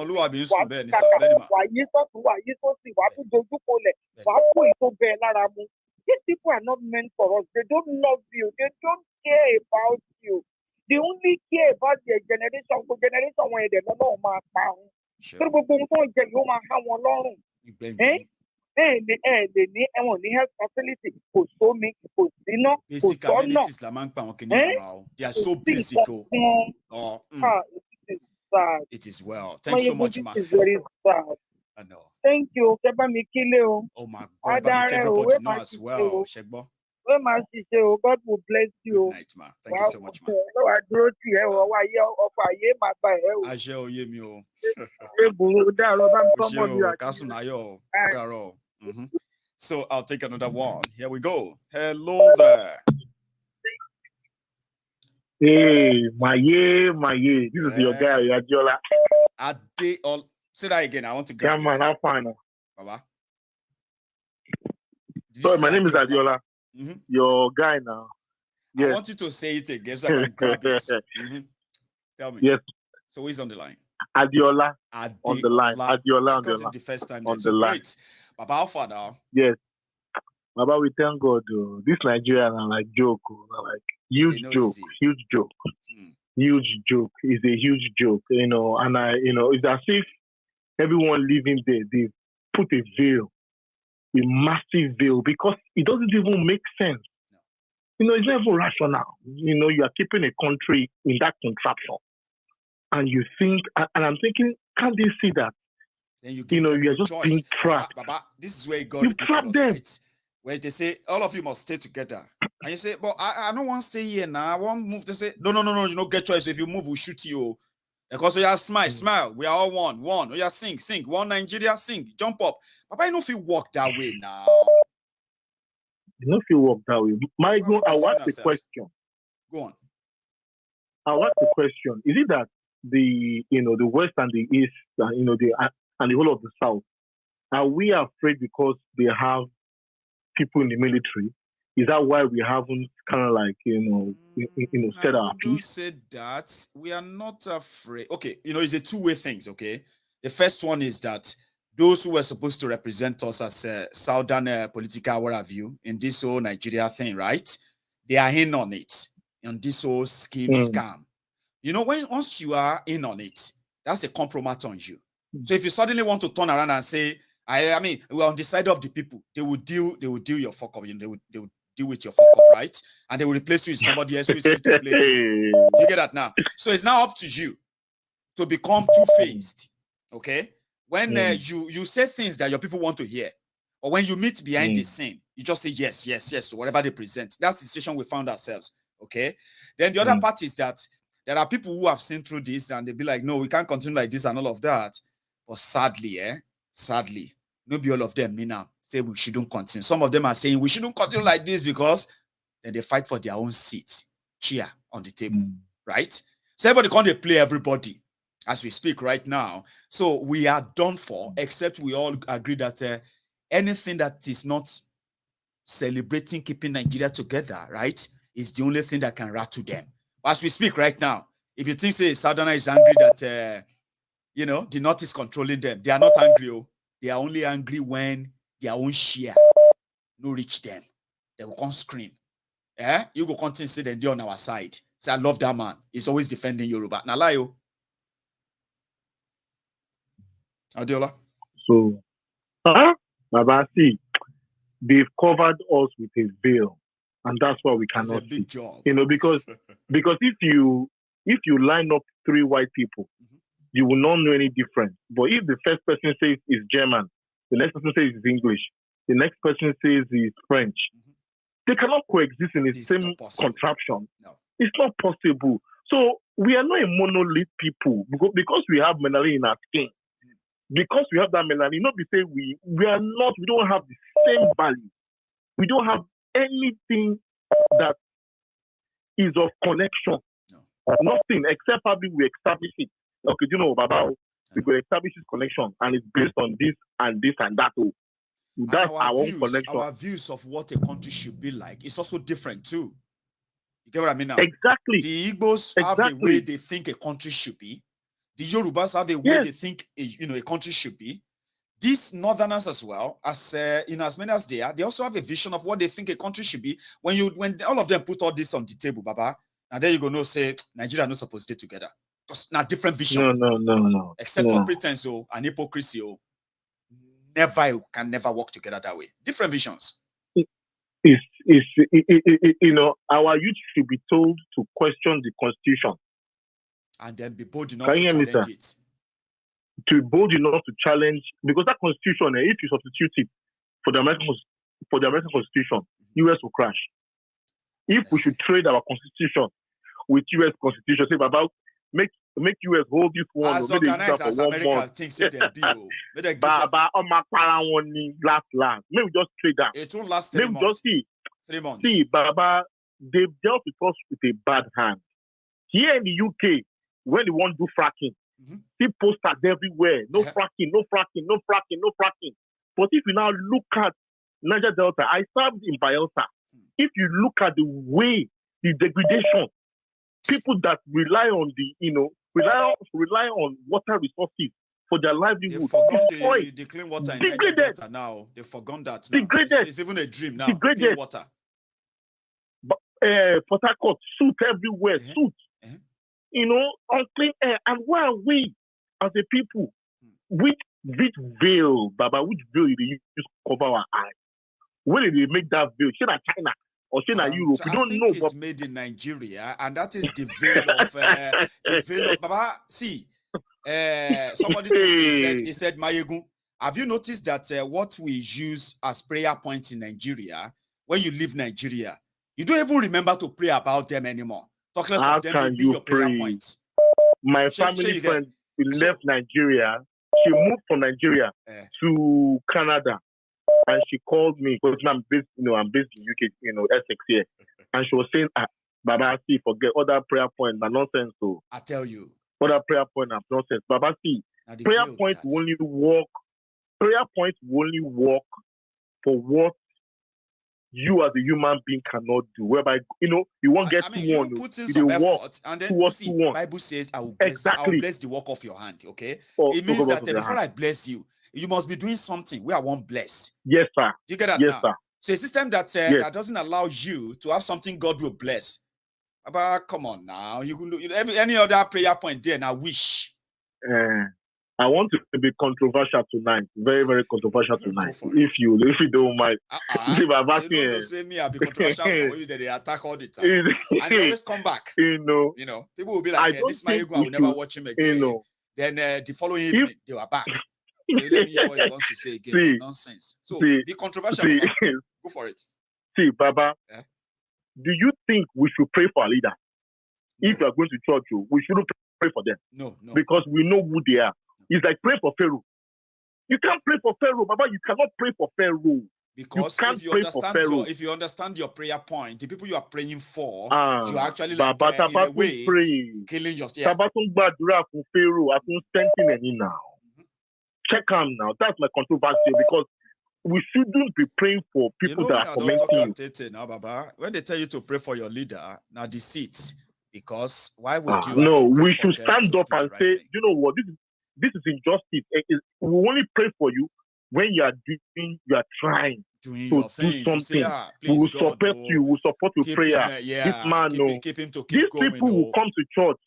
bẹ́ẹ̀ ni sàbẹ́ni mà. Wà yí sọ́tún wà yí sósì wà tún dojú kolẹ̀ wà á kó ètò bẹ́ẹ̀ lára mu. These people are not meant for us. They don't love you. They don't care about you. They only care about their generation. The generation when they don't know my pound. So gbogbo nǹkan jẹ yóò máa há wọn lọ́rùn. They need health facility. Kò sómi, kò síná, kò basic sọ́nà. amenities la máa ń pa àwọn kìnìún náà. They are so basic o. It is sad. It is well. Thanks so much, ma. It is very sad. I know. Thank you. Kẹ́bá mi kílé o. Oh my God, but everybody know as well. Ṣẹ́gbọ́. God will bless you. Good night, ma. Thank you so much, ma. Àṣẹ òye mi o. So I'll take another one. Here we go. Hello there. Hey, Maye. This is your guy, Adiola. Say that again. I want to grab man, I'm fine. Baba. Sorry, my name is Adiola. Your guy now. Yes. I want you to say it again so I can grab it. Tell me. Yes. So who's on the line? Adiola on the line. Adiola on the line. The first time on the line. Great. Baba, how far now? Yes. Baba, we thank God. This Nigerian are like joke. Like huge joke. Huge joke. Huge joke. It's a huge joke. And it's as if everyone living there, they put a veil. A massive veil, because it doesn't even make sense. It's not even rational. You are keeping a country in that contraption. and you think, and I'm thinking, can't they see that? Then you give them you're no just choice. being trapped. Baba, this is where it got you ridiculous, trap them. right? Where they say all of you must stay together, and you say, "But I don't want to stay here now. I want to move." They say, "No, you don't get choice. If you move, we'll shoot you." Because we have smile. We are all one. We are sing. One Nigeria, sing, jump up. Papa, you don't feel walk that way now. You don't feel walk that way. Michael, I'll ask the question. Go on. I'll ask the question. Is it that the West and the East, and the whole of the South, are we afraid because they have people in the military? Is that why we haven't kind of like said our piece? Don't say that. We are not afraid. Okay, it's a two-way thing. Okay, the first one is that those who were supposed to represent us as Southern political what have you in this whole Nigeria thing, right? They are in on it on this whole scheme scam. Once you are in on it, that's a compromise on you. So if you suddenly want to turn around and say, I mean, we're on the side of the people, they will deal your fuck up. They will deal with your fuck up, right? And they will replace you with somebody else who is going to play. Do you get that now? So it's now up to you to become two-faced. Okay? When you say things that your people want to hear, or when you meet behind the scene, you just say yes to whatever they present. That's the situation we found ourselves. Okay? Then the other part is that there are people who have seen through this and they'll be like, no, we can't continue like this and all of that. But sadly, maybe all of them now say we shouldn't continue. Some of them are saying we shouldn't continue like this because then they fight for their own seat, chair on the table, right? So everybody can't play everybody as we speak right now. So we are done for, except we all agree that anything that is not celebrating keeping Nigeria together, right, is the only thing that can rattle them. As we speak right now, if you think say Southerner is angry that the North is controlling them, they are not angry. Oh. They are only angry when their own share no reach them. They will come scream. You go continue say them on our side. Say I love that man. He's always defending Yoruba. Now lie you. Adiola. So, Baba, see, they've covered us with a veil, and that's why we cannot see. Job. Because if you line up three white people, you will not know any difference. But if the first person says is German, the next person says is English, the next person says is French, they cannot coexist in the same contraption. No. It's not possible. So we are not a monolith people because we have melanin in our skin. Because we have that melanin, not be say we don't have the same value. We don't have anything that is of connection. No. Nothing except probably we establish it. Okay, Baba, we could establish this connection and it's based on this and this and that. That's our own connection. Our views of what a country should be like is also different too. You get what I mean now? Exactly. The Igbos have a way they think a country should be. The Yorubas have a way they think a country should be. These Northerners as well, as as many as they are, they also have a vision of what they think a country should be. When all of them put all this on the table, Baba, and there you go, say Nigeria not supposed to stay together. Because now different vision. No. Except for pretense and hypocrisy. Can never work together that way. Different visions. Our youth should be told to question the Constitution. And then be bold enough to challenge it. To be bold enough to challenge, because that Constitution, if you substitute it for the American Constitution, US will crash. If we should trade our Constitution with US Constitution, say about make US hold this one. As organized as America thinks it will be. Last. Maybe just trade that. It won't last 3 months. Just see. 3 months. See, Baba, they've dealt with us with a bad hand. Here in the UK, when they want to do fracking, see posters everywhere. No fracking. But if you now look at Niger Delta, I served in Bayelsa. If you look at the way, the degradation, people that rely on rely on water resources for their livelihood. They forgot the clean water in Niger Delta now. They've forgotten that now. It's even a dream now. Clean water. Port Harcourt, soot everywhere, soot. Unclean air. And why are we, as a people, which veil, Baba, which veil did you use to cover our eyes? Where did they make that veil? Should I China? or say na Europe. We don't know. It's made in Nigeria, and that is the veil of the veil of Baba. See, somebody told me, he said, Mayegun, have you noticed that what we use as prayer points in Nigeria, when you leave Nigeria, you don't even remember to pray about them anymore. Talk less of them being your prayer points. My family friend left Nigeria. She moved from Nigeria to Canada, and she called me because I'm based in UK, Essex here, and she was saying, Baba, see, forget other prayer points are nonsense. So I tell you, other prayer points are nonsense. Baba, see, prayer points will only work. Prayer points will only work for what you as a human being cannot do. Whereby you won't get you put in some effort, and then you see, Bible says, I will bless the work of your hand. Okay, it means that before I bless you, you must be doing something where I won't bless. Yes, sir. Do you get that? Yes, now? Sir. So a system that that doesn't allow you to have something God will bless. But come on now, you can do any other prayer point there. Now wish. I want to be controversial tonight. Very, very controversial tonight. If you don't mind. You don't say me, I'll be controversial. They attack all the time. And they always come back. People will be like, this my ego, I will never watch him again. Then the following evening, they were back. So let me hear what he wants to say again. Nonsense. So be controversial. Go for it. See, Baba, do you think we should pray for our leader? No. If you are going to church, we shouldn't pray for them. No. Because we know who they are. It's like praying for Pharaoh. You can't pray for Pharaoh, Baba. You cannot pray for Pharaoh. Because if you understand your prayer point, the people you are praying for, you are actually like in a way killing yourself. Check them now. That's my controversy because we shouldn't be praying for people that are commenting you. Now, Baba. When they tell you to pray for your leader, now the seats. Because why would you? No, we should stand up and say, you know what, this is injustice. We only pray for you when you are trying to do something. We will support you. We will support your prayer. This man, these people will come to church.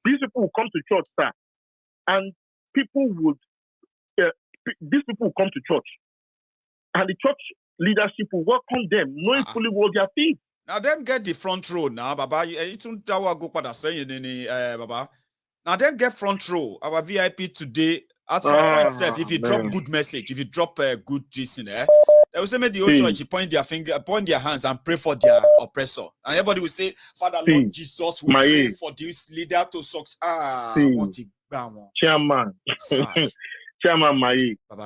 These people will come to church, sir, and people would. These people will come to church, and the church leadership will welcome them, knowing fully what they are saying. Now, them get the front row now, Baba. Baba. Now, them get front row. Our VIP today, at some point, if you drop good message, if you drop a good gist in there, they will say, "Make the whole church point their hands and pray for their oppressor." And everybody will say, "Father, Lord Jesus, we pray for this leader to succeed." What a ground. Chairman, Chairman Maye, a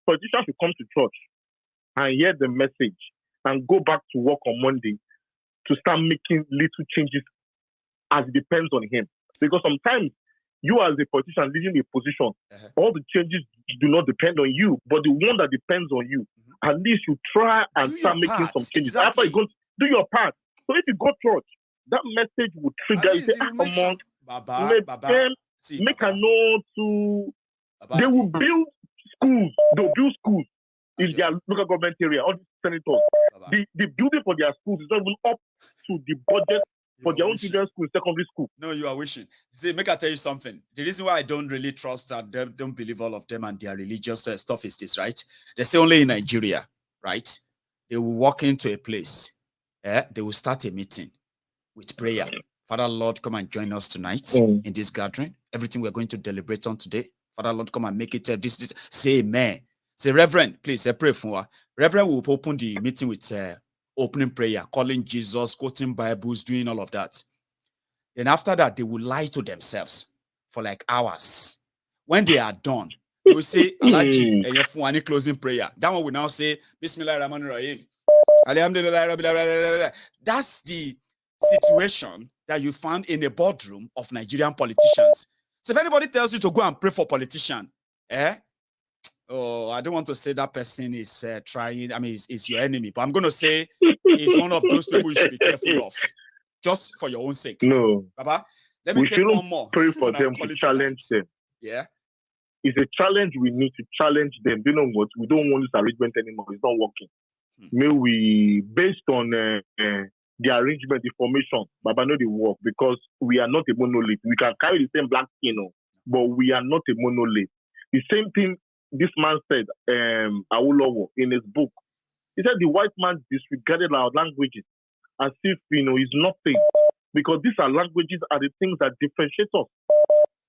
politician should come to church and hear the message and go back to work on Monday to start making little changes as it depends on him. Because sometimes you as a politician leading a position, all the changes do not depend on you, but the one that depends on you, at least you try and start making some changes. After you go, do your part. So if you go to church, that message will trigger you. Make a note to. They will build schools. They'll build schools in their local government area. All these senators, the building for their schools is not even up to the budget for their own children's school, secondary school. No, you are wishing. See, make I tell you something. The reason why I don't really trust and don't believe all of them and their religious stuff is this, right? They say only in Nigeria, right? They will walk into a place. They will start a meeting with prayer. Father, Lord, come and join us tonight in this gathering. Everything we're going to deliberate on today. Father, Lord, come and make it this. Say amen. Say, Reverend, please pray for her. Reverend will open the meeting with opening prayer, calling Jesus, quoting Bibles, doing all of that. Then after that, they will lie to themselves for like hours. When they are done, they will say, Alaji, and your closing prayer. That one will now say, Bismillahirrahmanirrahim. Alhamdulillah. That's the situation that you found in a boardroom of Nigerian politicians. So if anybody tells you to go and pray for politician, I don't want to say that person is trying, is your enemy, but I'm going to say he's one of those people you should be careful of, just for your own sake. No. Baba, let me take one more. Pray for them to challenge them. Yeah. It's a challenge we need to challenge them. You know what? We don't want this arrangement anymore. It's not working. May we, based on the arrangement, the formation, Baba, know the work because we are not a monolith. We can carry the same black skin, but we are not a monolith. The same thing this man said, Awolowo, in his book, He said the white man disregarded our languages as if, it's nothing. Because these are languages are the things that differentiate us.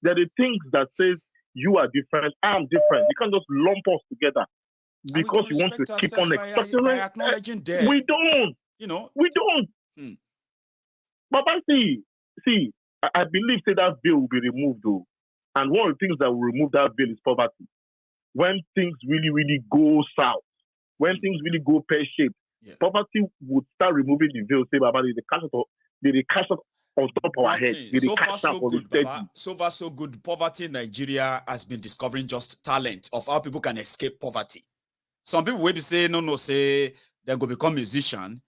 They're the things that says you are different, I am different. You can't just lump us together because you want to keep on expecting. By acknowledging them. We don't. We don't. But see, I believe that veil will be removed though. And one of the things that will remove that veil is poverty. When things really, really go south, when things really go pear-shaped, poverty would start removing the veil. Say, Baba, they cash up on top of our head. So far, so good, Baba. So far, so good. Poverty in Nigeria has been discovering just talent of how people can escape poverty. Some people will be saying, no, say they're going to become musician.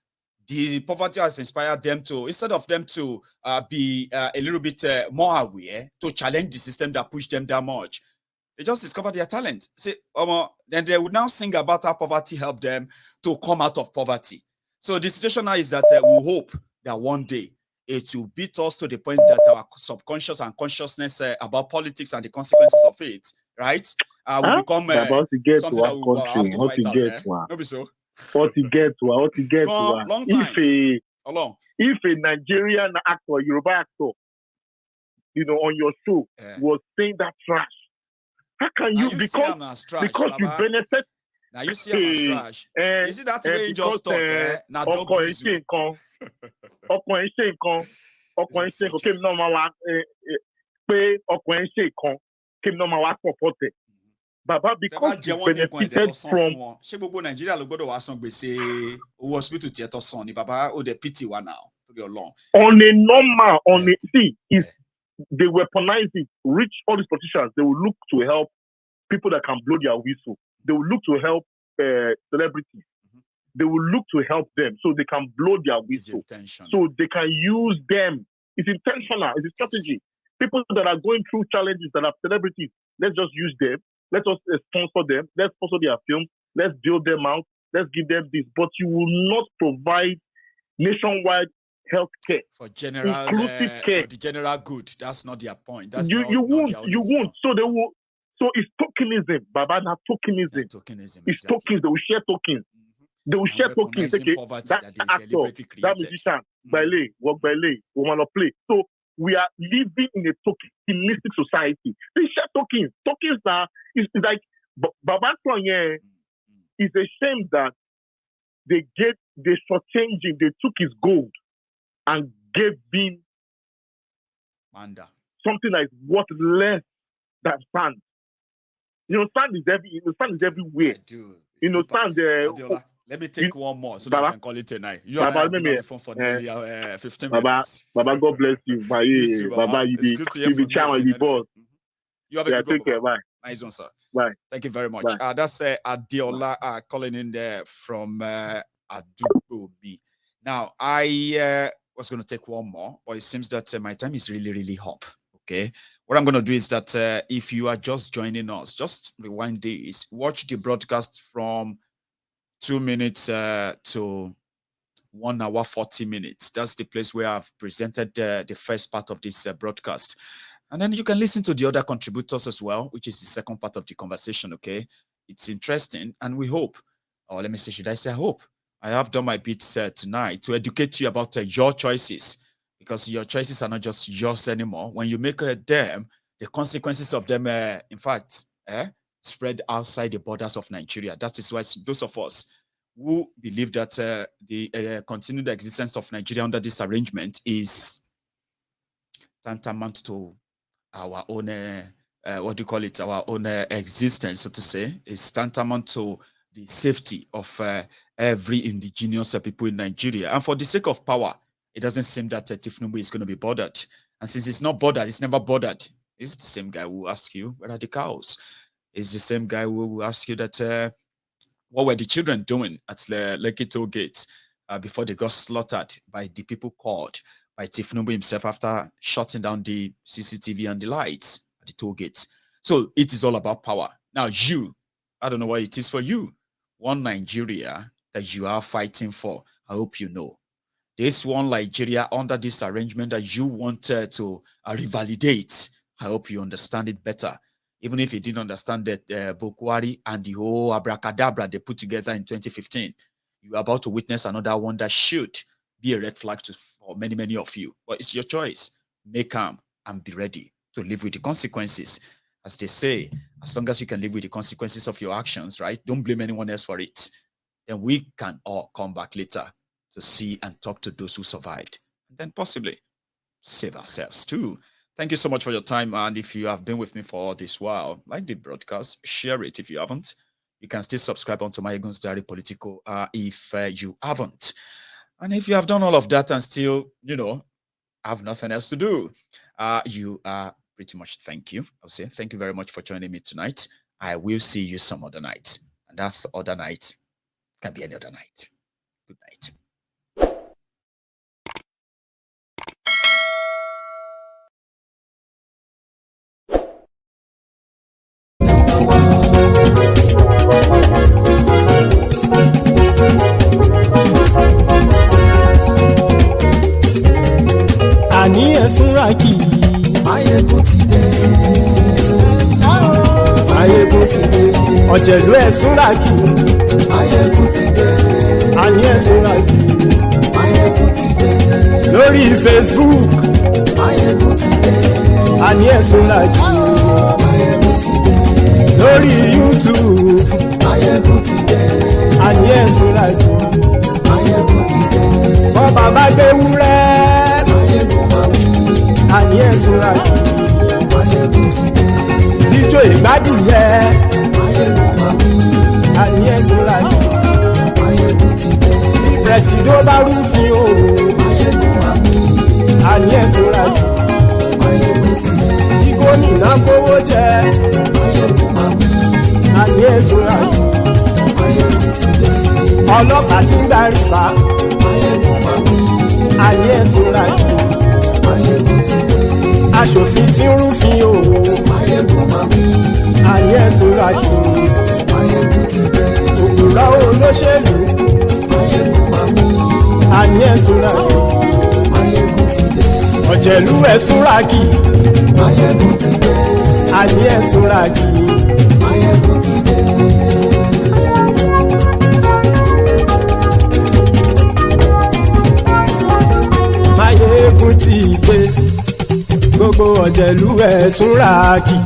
The poverty has inspired them to, instead of them to be a little bit more aware, to challenge the system that pushed them that much. They just discovered their talent. See, then they would now sing about how poverty helped them to come out of poverty. So the situation now is that we hope that one day it will beat us to the point that our subconscious and consciousness about politics and the consequences of it, right, will become something that we will have to fight out. No, be so. What you get to, long time. If a Nigerian actor, Yoruba actor, on your show was saying that trash, how can you because you benefit? Now you see I'm trash. You see that way you just talk. Now don't Baba, because you benefited from on a normal, they weaponize it, reach all these politicians, they will look to help people that can blow their whistle. They will look to help celebrities. They will look to help them so they can blow their whistle. So they can use them. It's intentional. It's a strategy. People that are going through challenges that are celebrities, let's just use them. Let us sponsor them. Let's sponsor their films. Let's build them out. Let's give them this. But you will not provide nationwide health care for general inclusive care for the general good. That's not their point. That's you won't. So they will. So it's tokenism, Baba. Now tokenism. Yeah, tokenism. It's exactly. Tokens. They will share tokens. They will share tokens. Okay, that actor, that musician, ballet, work ballet, woman of play. So we are living in a tokenistic society. They share tokens. Tokens now is like Baba Tonye. It's a shame that they shortchanging. They took his gold and gave him Manda. Something like worth less than sand. Sand is everywhere. I do. Sand. Let me take one more so that we can call it tonight. You have been on the phone for nearly 15 minutes. Baba, God bless you. You too, Baba. It's good to hear from you. Anyway. You have a good take care. Bye. Nice one, sir. Bye. Thank you very much. That's Adiola calling in there from Adubobi. Now, I was going to take one more, but it seems that my time is really, really up. Okay. What I'm going to do is that if you are just joining us, just rewind this, watch the broadcast from 2 minutes to 1 hour 40 minutes. That's the place where I've presented the first part of this broadcast. And then you can listen to the other contributors as well, which is the second part of the conversation, okay? It's interesting, and we hope, or let me say, should I say I hope? I have done my bits tonight to educate you about your choices, because your choices are not just yours anymore. When you make them, the consequences of them, in fact, spread outside the borders of Nigeria. That is why those of us who believe that the continued existence of Nigeria under this arrangement is tantamount to our own, our own existence, so to say, is tantamount to the safety of every indigenous people in Nigeria. And for the sake of power, it doesn't seem that Tifnubu is going to be bothered. And since it's not bothered, it's never bothered. It's the same guy who will ask you, where are the cows? It's the same guy who will ask you that, what were the children doing at the Lekki toll gate before they got slaughtered by the people called by Tifnubu himself after shutting down the CCTV and the lights at the toll gates. So it is all about power. Now I don't know what it is for you. One Nigeria that you are fighting for, I hope you know. This one Nigeria under this arrangement that you want to revalidate, I hope you understand it better. Even if you didn't understand that Boko and the whole abracadabra they put together in 2015, you're about to witness another one that should be a red flag for many, many of you. But it's your choice. Make calm and be ready to live with the consequences. As they say, as long as you can live with the consequences of your actions, right? Don't blame anyone else for it. Then we can all come back later to see and talk to those who survived. And then possibly save ourselves too. Thank you so much for your time. And if you have been with me for all this while, like the broadcast, share it if you haven't. You can still subscribe onto Mayegun's Diary Political if you haven't. And if you have done all of that and still, have nothing else to do, you are pretty much thank you. I'll say thank you very much for joining me tonight. I will see you some other night. And that's the other night. Can be any other night. Good night. Àní ẹ̀sùnra kì í. Máyégún ti dé. Máyégún ti dé. Ọ̀jẹ̀lú ẹ̀sùnra kì í. Máyégún ti dé. Àní ẹ̀sùnra kì í. Máyégún ti dé. Lórí Facebook. Máyégún ti dé. Àní ẹ̀sùnra kì í. Máyégún ti dé. Lórí YouTube. Máyégún ti dé. Àní ẹ̀sùnra kì í. Máyégún ti dé. Bọ́ bàbá gbé wúrẹ́. Àní ẹ̀sùn àjò Máyégún ti dé. Ijó ìgbádìyẹ àní ẹ̀sùn àjò Máyégún ti dé. Pẹ̀sìdó bá rúfin o àní ẹ̀sùn àjò Máyégún ti dé. Igbó nìna kówó jẹ àní ẹ̀sùn àjò Máyégún ti dé. Ọlọ́pàá ti ń darí bá àní ẹ̀sùn àjò Máyégún ti dé. Aṣòfin tí ń rúfin o Máyégún máa wí. Àní ẹ̀sùn àjò Máyégún ti dé. Òpùrọ́ olóṣèlú Máyégún máa wí. Àní ẹ̀sùn àjò Máyégún ti dé. Ọ̀jẹ̀lú ẹ̀sùn ràkì Máyégún ti dé. Àní ẹ̀sùn ràkì Máyégún ti dé. Máyégún ti dé. Gbogbo ọ̀jẹ̀lú ẹ̀sùn ràkì.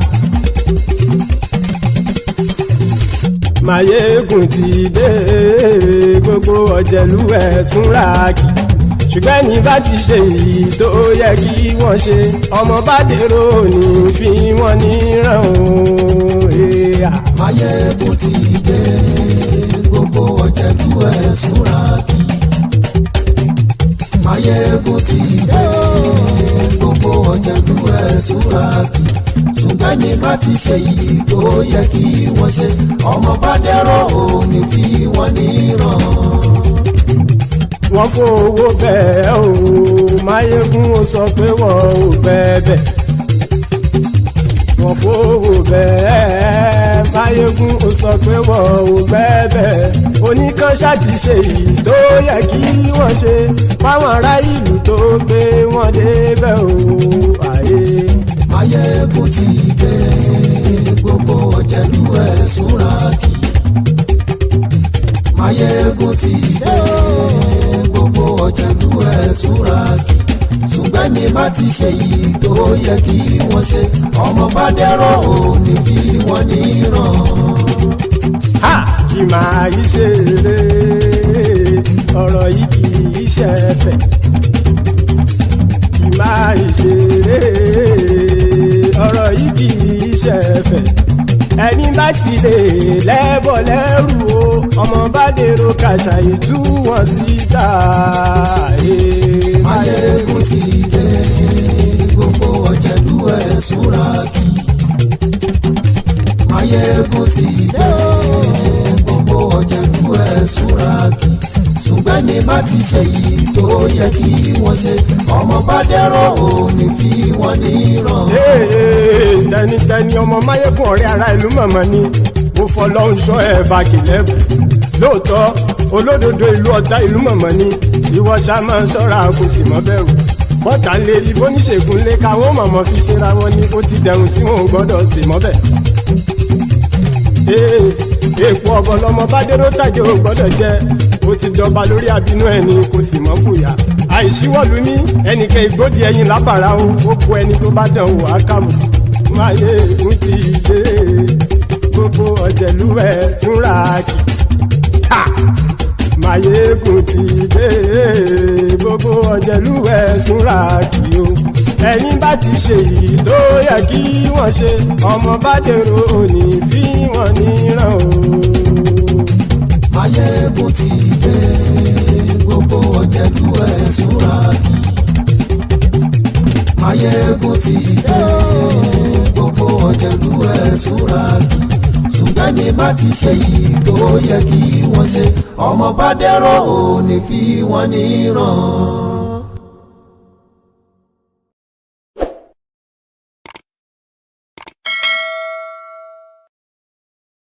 Máyégún ti dé. Gbogbo ọ̀jẹ̀lú ẹ̀sùn ràkì. Ṣùgbọ́n ní bá ti ṣe èyí tó yẹ kí wọ́n ṣe, ọmọ bá dèrò ní fi wọ́n níran o. Máyégún ti dé. Gbogbo ọ̀jẹ̀lú ẹ̀sùn ràkì. Máyégún ti dé. Gbogbo ọ̀jẹ̀lú ẹ̀sùn ràkì. Ṣùgbọ́n ní bá ti ṣe yìí tó yẹ kí wọ́n ṣe, ọmọ bá dẹ́rọ̀ ò ní fi wọ́n níran. Wọ́n fowó bẹ́ẹ̀ o Máyégún ó sọ pé wọ́n ò bẹ́ẹ̀. Wọ́n fowó bẹ́ẹ̀ Máyégún ó sọ pé wọ́n ò bẹ́ẹ̀. Oníkan ṣáàtì ṣe yìí tó yẹ kí wọ́n ṣe fáwọn ará ìlú tó gbé wọn débẹ̀ o. Máyégún ti dé. Gbogbo ọ̀jẹ̀lú ẹ̀sùn ràkì. Máyégún ti dé. Gbogbo ọ̀jẹ̀lú ẹ̀sùn ràkì. Ṣùgbọ́n ní bá ti ṣe yìí tó yẹ kí wọ́n ṣe, ọmọ bá dẹ́rọ̀ ò ní fi wọ́n níran. Kì máa yí ṣe eré ọ̀rọ̀ yìí kì í ṣe ẹ̀fẹ̀. Kì máa yí ṣe eré ọ̀rọ̀ yìí kì í ṣe ẹ̀fẹ̀. Ẹni bá ti lè lẹ́bọ̀ lẹ́rù o, ọmọ bá dèrò kàṣà ìtú wọn síta. Máyégún ti dé. Gbogbo ọ̀jẹ̀lú ẹ̀sùn ràkì. Máyégún ti dé. Gbogbo ọ̀jẹ̀lú ẹ̀sùn ràkì. Ṣùgbọ́n ní bá ti ṣe yìí tó yẹ kí wọ́n ṣe, ọmọ bá dẹ́rọ̀ ò ní fi wọ́n níran. Tẹnitẹni ọmọ Máyégún ọ̀rẹ́ ara ìlú mọ̀mọ́ ni mo fọlọ́run ṣọ́ ẹ̀ bá kìlẹ́bù. Lóòótọ́ olódodo ìlú ọ̀tá ìlú mọ̀mọ́ ni ìwọ ṣá máa ń ṣọ́ra kò sì mọ́ bẹ̀rù. Bọ́tà ń lè rí bóníṣègùn lé káwọn mọ̀mọ́ fi ṣera wọn ni ó ti dẹrùn tí wọn ò gbọ́dọ̀ sè mọ́bẹ̀. Èèpo ọ̀bọ̀ lọmọ bá dérò tàjẹ́ ò gbọ́dọ̀ jẹ. ó ti jọba lórí àbínú ẹni kò sì mọ́ fòyà àìsíwọ́lu ní ẹnìkẹ́ ìgbódì ẹyin lábàrá o ó kó ẹni tó bá dán o àkàmù Máyégún ti dé gbogbo ọ̀jẹ̀lú ẹ̀ tún ra kì Máyégún ti dé gbogbo ọ̀jẹ̀lú ẹ̀ tún ra kì o ẹ̀yin bá ti ṣe èyí tó yẹ kí wọ́n ṣe ọmọ bá dèrò òní fi wọ́n níran o. Máyégún ti dé gbogbo ọ̀jẹ̀lú ẹ̀ súnra kí. Máyégún ti dé gbogbo ọ̀jẹ̀lú ẹ̀ súnra kí. ṣùgbọ́n ní bá ti ṣe yìí tó yẹ kí wọ́n ṣe ọmọ bá dẹ́rọ̀ òní fi wọ́n níran.